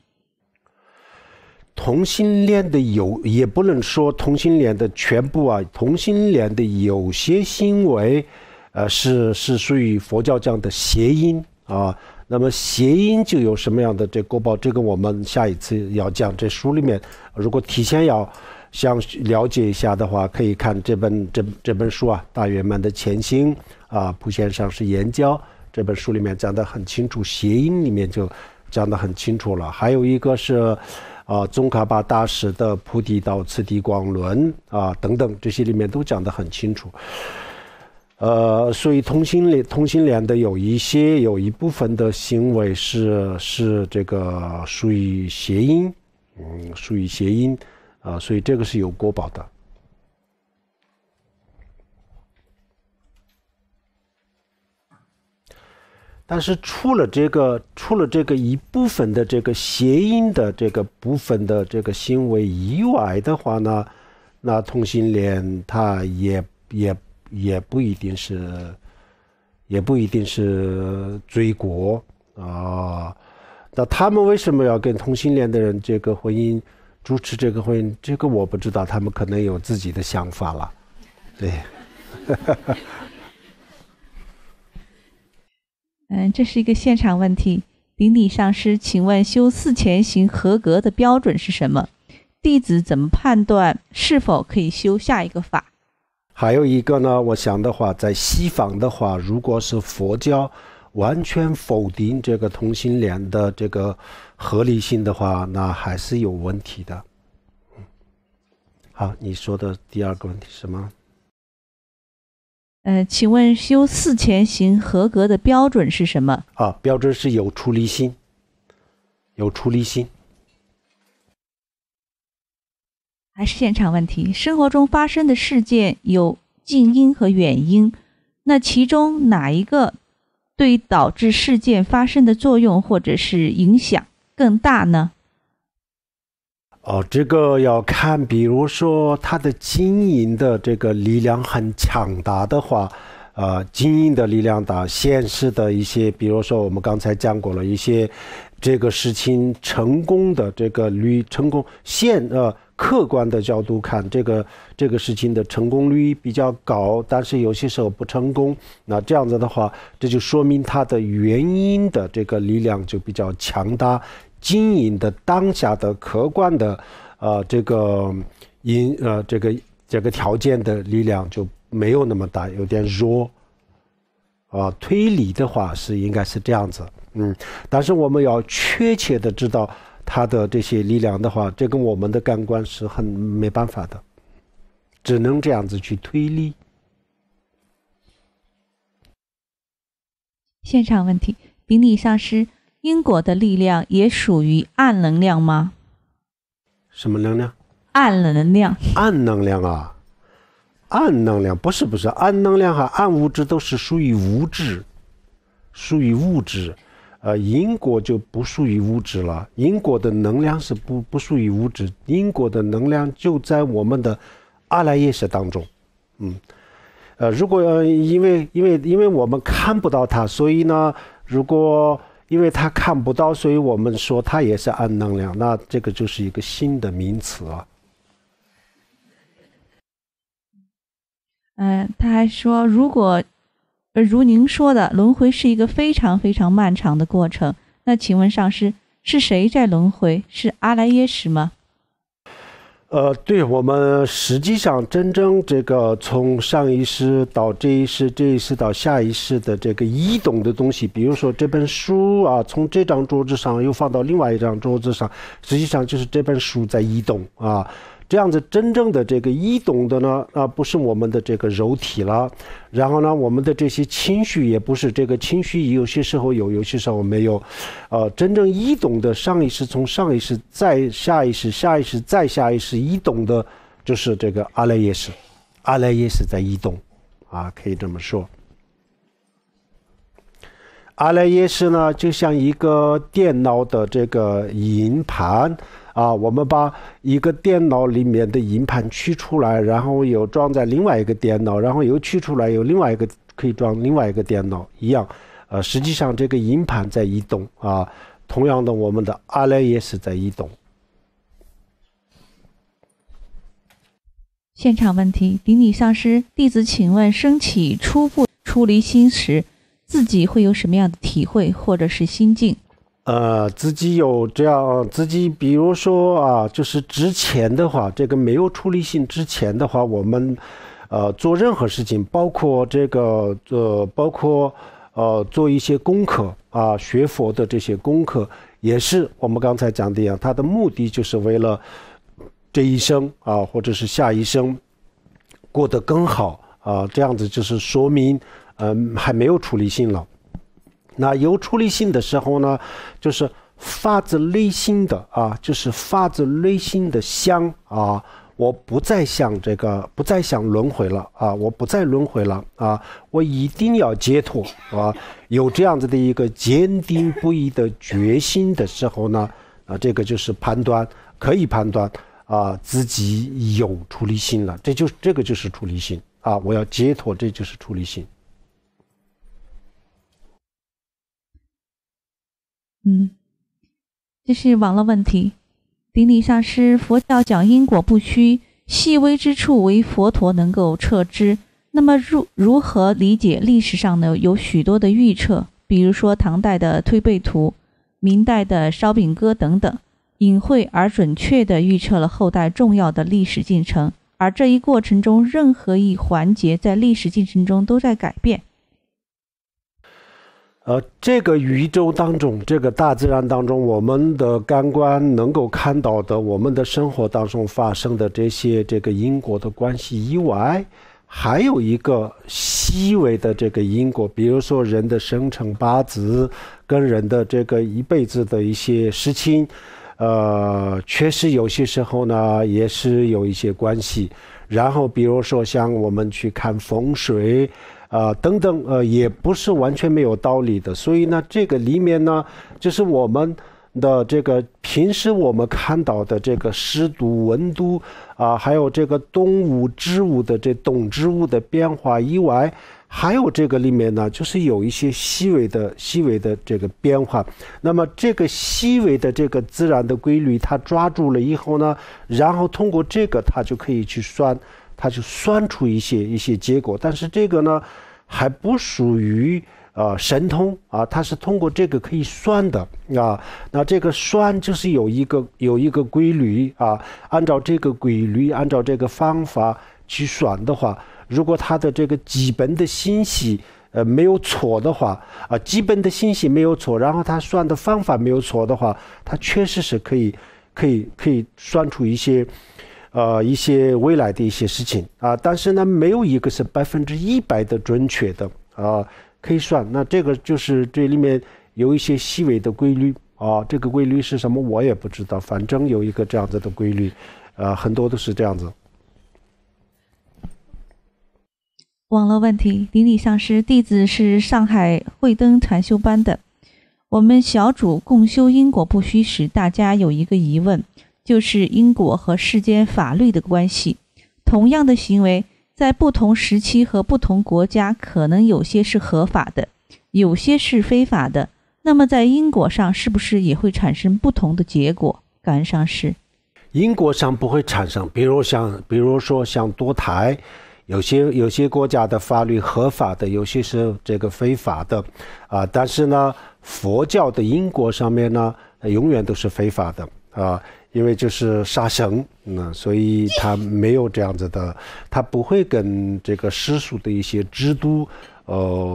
同性恋的也不能说同性恋的全部同性恋的有些行为是属于佛教讲的邪淫那么邪淫就有什么样的这果报，这个我们下一次要讲。这书里面如果提前要想了解一下的话，可以看这本书大圆满的前行普贤上师言教这本书里面讲得很清楚，邪淫里面就讲得很清楚了。还有一个是宗喀巴大师的菩提道次第光论等等，这些里面都讲得很清楚。所以同性恋的有一部分的行为是这个属于邪淫所以这个是有果报的。但是除了这个一部分的这个邪淫的这个部分的这个行为以外的话呢，那同性恋它也不一定是罪过那他们为什么要跟同性恋的人这个婚姻主持这个婚姻？这个我不知道，他们可能有自己的想法了。对。这是一个现场问题。顶礼上师，请问修4前行合格的标准是什么？弟子怎么判断是否可以修下一个法？还有一个呢，我想的话，在西方的话，如果是佛教完全否定这个同性恋的这个合理性的话，那还是有问题的。好，你说的第二个问题是什么？请问修4前行合格的标准是什么？标准是有出离心。还是现场问题，生活中发生的事件有近因和远因，那其中哪一个对导致事件发生的作用或者是影响更大呢？这个要看，比如说它的经营的这个力量很强大的话，经营的力量大，现实的一些，比如说我们刚才讲过了一些这个事情成功的这个成功客观的角度看，这个事情的成功率比较高，但是有些时候不成功，那这样子的话，这就说明它的原因的这个力量就比较强大。经营的当下的客观的这个条件的力量就没有那么大，有点弱推理的话应该是这样子，但是我们要确切的知道它的这些力量的话，这跟我们的感官是很没办法的，只能这样子去推理。现场问题，顶礼上师，因果的力量也属于暗能量吗？什么能量？暗能量。暗能量啊，暗能量不是，暗能量和暗物质都是属于物质，因果就不属于物质了。因果的能量是不属于物质，因果的能量就在我们的阿赖耶识当中。如果因为我们看不到它，所以呢，如果因为它看不到，所以我们说它也是暗能量，那这个就是一个新的名词啊。他还说，如您说的，轮回是一个非常非常漫长的过程。那请问上师，是谁在轮回？是阿赖耶识吗？对，我们实际上真正这个从上一世到这一世，这一世到下一世的这个移动的东西，比如说这本书啊，从这张桌子上又放到另外一张桌子上，实际上就是这本书在移动啊。这样子真正的这个移动的呢，不是我们的这个肉体了。然后呢，我们的这些情绪也不是，这个情绪有些时候有，有些时候没有。真正移动的上一世，从上一世再下一世，下一世再下一世移动的，就是这个阿赖耶识。阿赖耶识在移动啊，可以这么说。阿赖耶识呢，就像一个电脑的这个硬盘。我们把一个电脑里面的硬盘取出来，然后又装在另外一个电脑，然后又取出来，有另外一个可以装另外一个电脑一样。实际上这个硬盘在移动同样的，我们的阿赖耶识在移动。现场问题，顶礼上师，弟子请问，升起初步出离心时，自己会有什么样的体会或者是心境？自己有这样，比如说就是之前的话，这个没有出离心之前的话，我们做任何事情，包括做一些功课学佛的这些功课，也是我们刚才讲的一样，它的目的就是为了这一生或者是下一生过得更好这样子就是说明还没有出离心了。那有出离心的时候呢，就是发自内心的就是发自内心的想我不再想不再想轮回了我不再轮回了我一定要解脱有这样子的一个坚定不移的决心的时候呢，这个就是可以判断自己有出离心了，这个就是出离心我要解脱，这就是出离心。这是网络问题。顶礼上师，佛教讲因果不虚，细微之处为佛陀能够测知。那么如何理解历史上呢有许多的预测，比如说唐代的推背图、明代的烧饼歌等等，隐晦而准确地预测了后代重要的历史进程，而这一过程中任何一环节在历史进程中都在改变。这个宇宙当中，这个大自然当中，我们的感官能够看到的，我们的生活当中发生的这个因果的关系以外，还有一个细微的这个因果，比如说人的生辰八字跟人的这个一辈子的一些事情，确实有些时候呢也是有一些关系。然后比如说像我们去看风水等等也不是完全没有道理的。所以呢这个里面呢就是我们的这个平时我们看到的这个湿度、温度还有这个动物、植物的动植物的变化以外，还有这个里面呢，就是有一些细微的这个变化。那么这个细微的这个自然的规律，它抓住了以后呢，然后通过这个，它就可以去算，它就算出一些结果。但是这个呢，还不属于神通它是通过这个可以算的那这个算就是有一个规律按照这个规律，按照这个方法去算的话，如果它的这个基本的信息没有错的话基本的信息没有错，然后它算的方法没有错的话，它确实是可以算出一些未来的一些事情但是呢，没有一个是100%的准确的可以算。那这个就是这里面有一些细微的规律这个规律是什么我也不知道，反正有一个这样子的规律很多都是这样子。网络问题，顶礼上师，弟子是上海慧灯禅修班的。我们小组共修因果不虚时，大家有一个疑问，就是因果和世间法律的关系。同样的行为，在不同时期和不同国家，可能有些是合法的，有些是非法的。那么在因果上，是不是也会产生不同的结果？感恩上师。因果上不会产生，比如说像堕胎。有些国家的法律合法的，有些是这个非法的但是呢，佛教的因果上面呢，永远都是非法的因为就是杀生所以它没有这样子的，它不会跟这个世俗的一些制度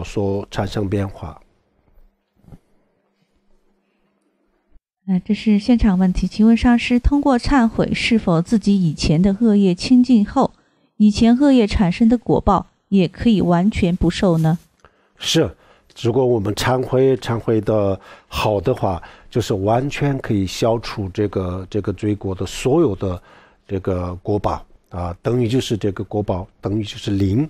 所产生变化。这是现场问题，请问上师，通过忏悔，是否自己以前的恶业清净后，以前恶业产生的果报也可以完全不受呢？是，如果我们忏悔的好的话，就是完全可以消除这个罪过的所有的这个果报等于就是这个果报等于就是零。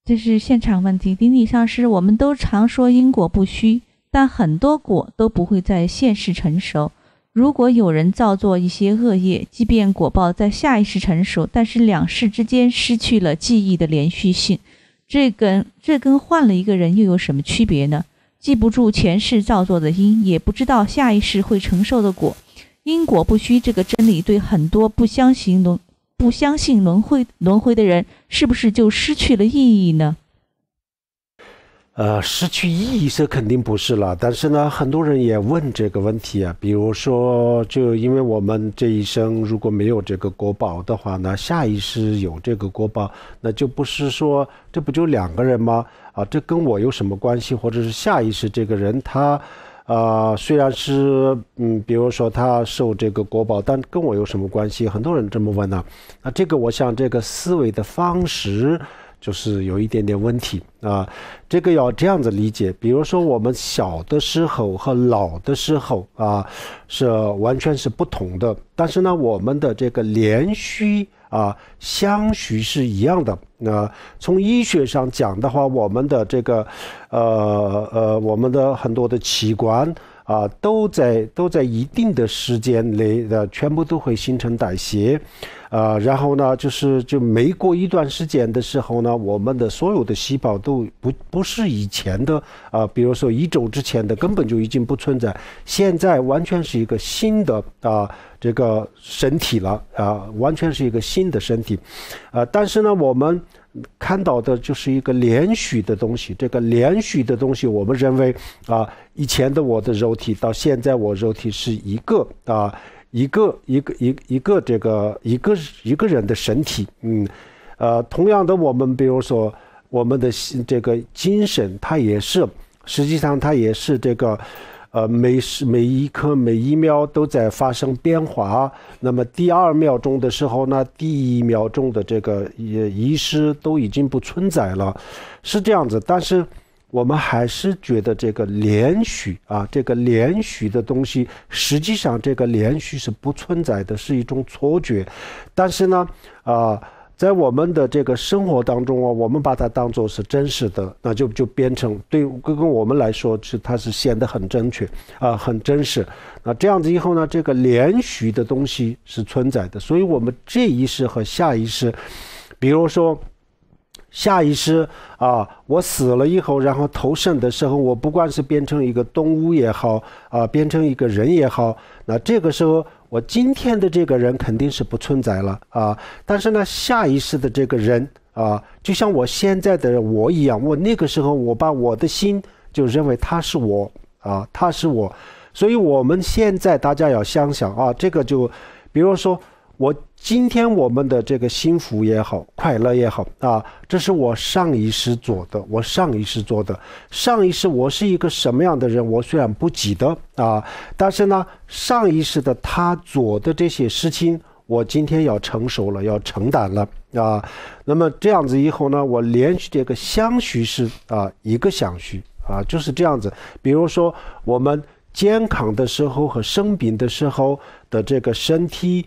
这是现场问题，顶礼上师，我们都常说因果不虚，但很多果都不会在现世成熟。如果有人造作一些恶业，即便果报在下一世成熟，但是两世之间失去了记忆的连续性，这跟换了一个人又有什么区别呢？记不住前世造作的因，也不知道下一世会承受的果。因果不虚这个真理，对很多不相信轮回的人，是不是就失去了意义呢？失去意义是肯定不是了，但是呢，很多人也问这个问题比如说，就因为我们这一生如果没有这个果报的话呢，下一世有这个果报，那就不是说这不就两个人吗？这跟我有什么关系？或者是下一世这个人他虽然是比如说他受这个果报，但跟我有什么关系？很多人这么问呢。那这个我想这个思维的方式就是有一点点问题这个要这样子理解，比如说我们小的时候和老的时候是完全是不同的，但是呢，我们的这个连续相续是一样的。从医学上讲的话，我们的这个我们的很多的器官都在一定的时间内全部都会新陈代谢然后呢就每过一段时间的时候呢，我们的所有的细胞都不是以前的比如说1周之前的根本就已经不存在，现在完全是一个新的这个身体了完全是一个新的身体但是呢，我们看到的就是一个连续的东西，这个连续的东西我们认为以前的我的肉体到现在我肉体是一个这个一个人的身体同样的我们比如说我们的这个精神，它也是实际上它也是这个每一刻每一秒都在发生变化，那么第2秒钟的时候呢，第1秒钟的这个意识都已经不存在了，是这样子。但是我们还是觉得这个连续这个连续的东西，实际上这个连续是不存在的，是一种错觉。但是呢在我们的这个生活当中啊，我们把它当作是真实的，那就变成对跟我们来说它是显得很正确很真实。那这样子以后呢，这个连续的东西是存在的，所以我们这一世和下一世，比如说下一世我死了以后，然后投生的时候，我不管是变成一个动物也好变成一个人也好，那这个时候我今天的这个人肯定是不存在了但是呢，下一世的这个人就像我现在的我一样，我那个时候我把我的心就认为他是我他是我，所以我们现在大家要想想这个就比如说今天我们的这个幸福也好，快乐也好这是我上一世做的，上一世我是一个什么样的人，我虽然不记得但是呢，上一世的他做的这些事情，我今天要承受了，要承担了那么这样子以后呢，我连续这个相续是一个相续就是这样子。比如说我们健康的时候和生病的时候的这个身体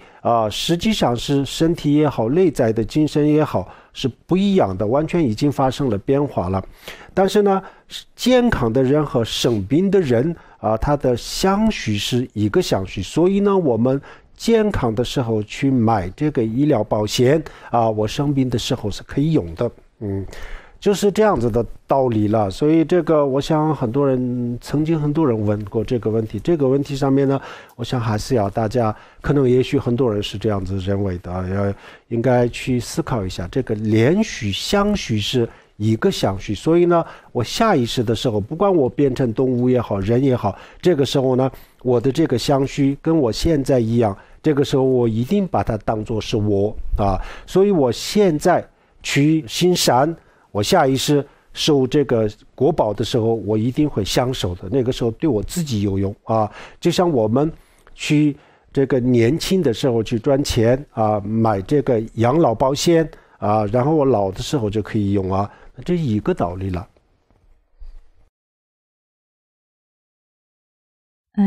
实际上是身体也好，内在的精神也好是不一样的，完全已经发生了变化了。但是呢，健康的人和生病的人他的相续是一个相续，所以呢，我们健康的时候去买这个医疗保险我生病的时候是可以用的就是这样子的道理了。所以这个我想曾经很多人问过这个问题，这个问题上面呢，我想还是要大家可能也许很多人是这样子认为的应该去思考一下，这个连续相续是一个相续，所以呢，我下一世的时候，不管我变成动物也好，人也好，这个时候呢，我的这个相续跟我现在一样，这个时候我一定把它当作是我所以我现在去行善，我下一世受这个果报的时候，我一定会享受的，那个时候对我自己有用就像我们去这个年轻的时候去赚钱买这个养老保险然后我老的时候就可以用这一个道理了。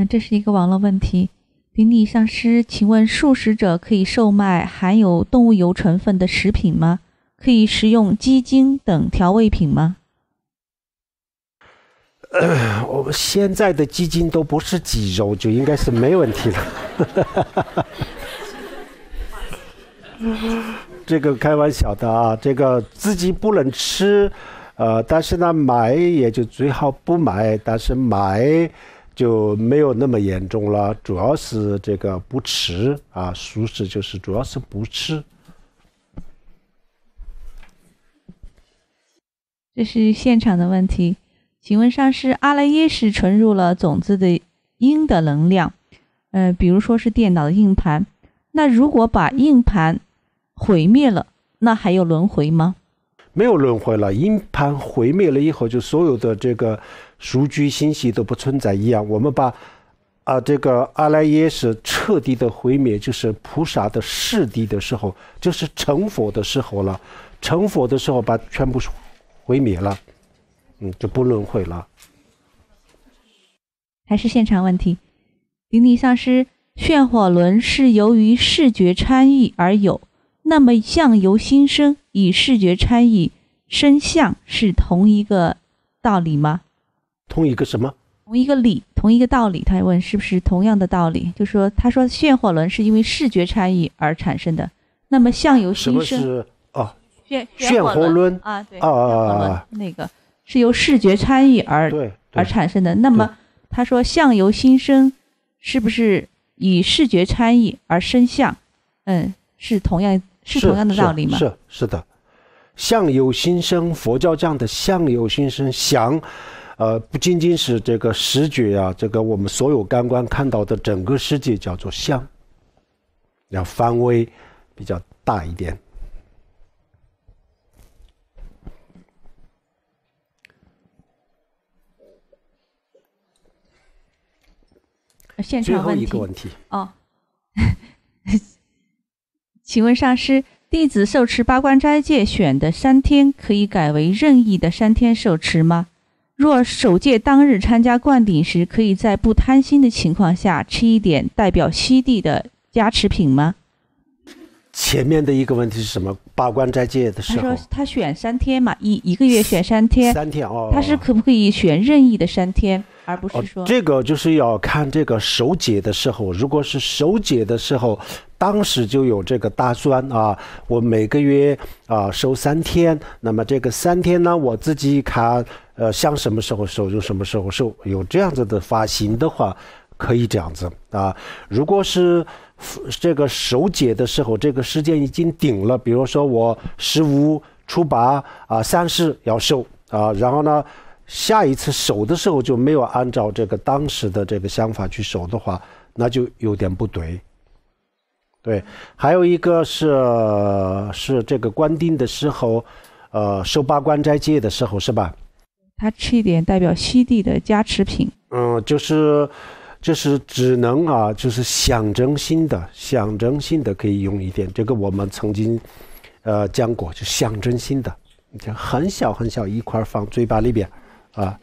这是一个网络问题。顶礼上师，请问素食者可以售卖含有动物油成分的食品吗？可以食用鸡精等调味品吗？我们现在的鸡精都不是鸡肉，就应该是没问题了。这个开玩笑的这个自己不能吃但是呢买也就最好不买，但是买就没有那么严重了，主要是这个不吃素食就是主要是不吃。这是现场的问题，请问上师，阿赖耶识存入了种子的因的能量比如说是电脑的硬盘，那如果把硬盘毁灭了，那还有轮回吗？没有轮回了，硬盘毁灭了以后，就所有的这个数据信息都不存在一样。我们把这个阿赖耶识彻底的毁灭，就是菩萨的世谛的时候，就是成佛的时候了。成佛的时候把全部毁灭了就不轮回了。还是现场问题，顶礼上师，炫火轮是由于视觉参与而有，那么相由心生，以视觉参与生相是同一个道理吗？同一个什么？同一个理，同一个道理。他问是不是同样的道理，就说他说炫火轮是因为视觉参与而产生的，那么相由心生。什么是炫火轮对那个是由视觉参与而产生的。那么他说相由心生是不是以视觉参与而生相是同样的道理吗？是的，相由心生，佛教讲的相由心生相不仅仅是这个视觉这个我们所有感官看到的整个世界叫做相，要范围比较大一点。最后一个问题请问上师，弟子受持八关斋戒选的3天可以改为任意的3天受持吗？若守戒当日参加灌顶时，可以在不贪心的情况下吃一点代表悉地的加持品吗？前面的一个问题是什么？八关斋戒的时候，他说他选3天嘛，一个月选3天，3天哦。他是可不可以选任意的3天，而不是说这个就是要看这个守节的时候。如果是守节的时候，当时就有这个打算啊，我每个月守3天，那么这个3天呢，我自己看，想什么时候守就什么时候守，有这样子的发心的话，可以这样子啊。如果是这个守节的时候，这个时间已经定了，比如说我15、初8、30要守啊，然后呢，下一次守的时候就没有按照这个当时的这个想法去守的话，那就有点不对。对，还有一个是这个关丁的时候，守八关斋戒的时候是吧？他吃一点代表西地的加持品。就是只能就是象征性的可以用一点。这个我们曾经讲过，就象征性的，很小很小一块放嘴巴里边啊。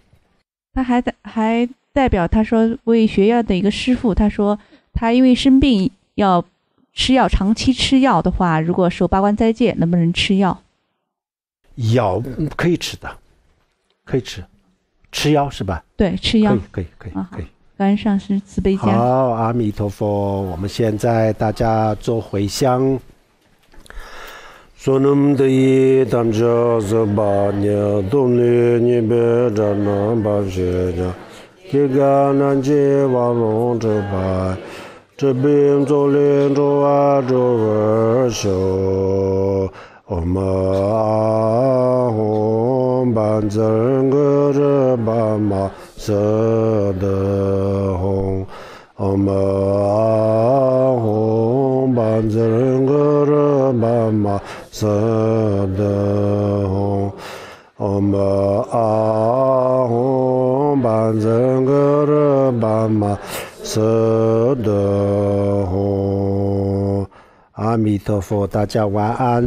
他还代表他说为学校的一个师傅，他说他因为生病要吃药，长期吃药的话，如果守八关斋戒，能不能吃药？药可以吃的，可以吃药是吧？对，吃药可以。感恩上师慈悲家。好，阿弥陀佛。我们现在大家做回向。Sonam de tamja zaba nya domne ni be jana ba je nya ke ga nan je wa long zhe ba zhe bin zhou lin zhou a zhou er xiu om hong ban zhen ge zhe ba ma se de hong om hong ban zhen ge zhe ba ma se de hong om hong ban zhen ge zhe ba ma se de hong。阿弥陀佛，大家晚安。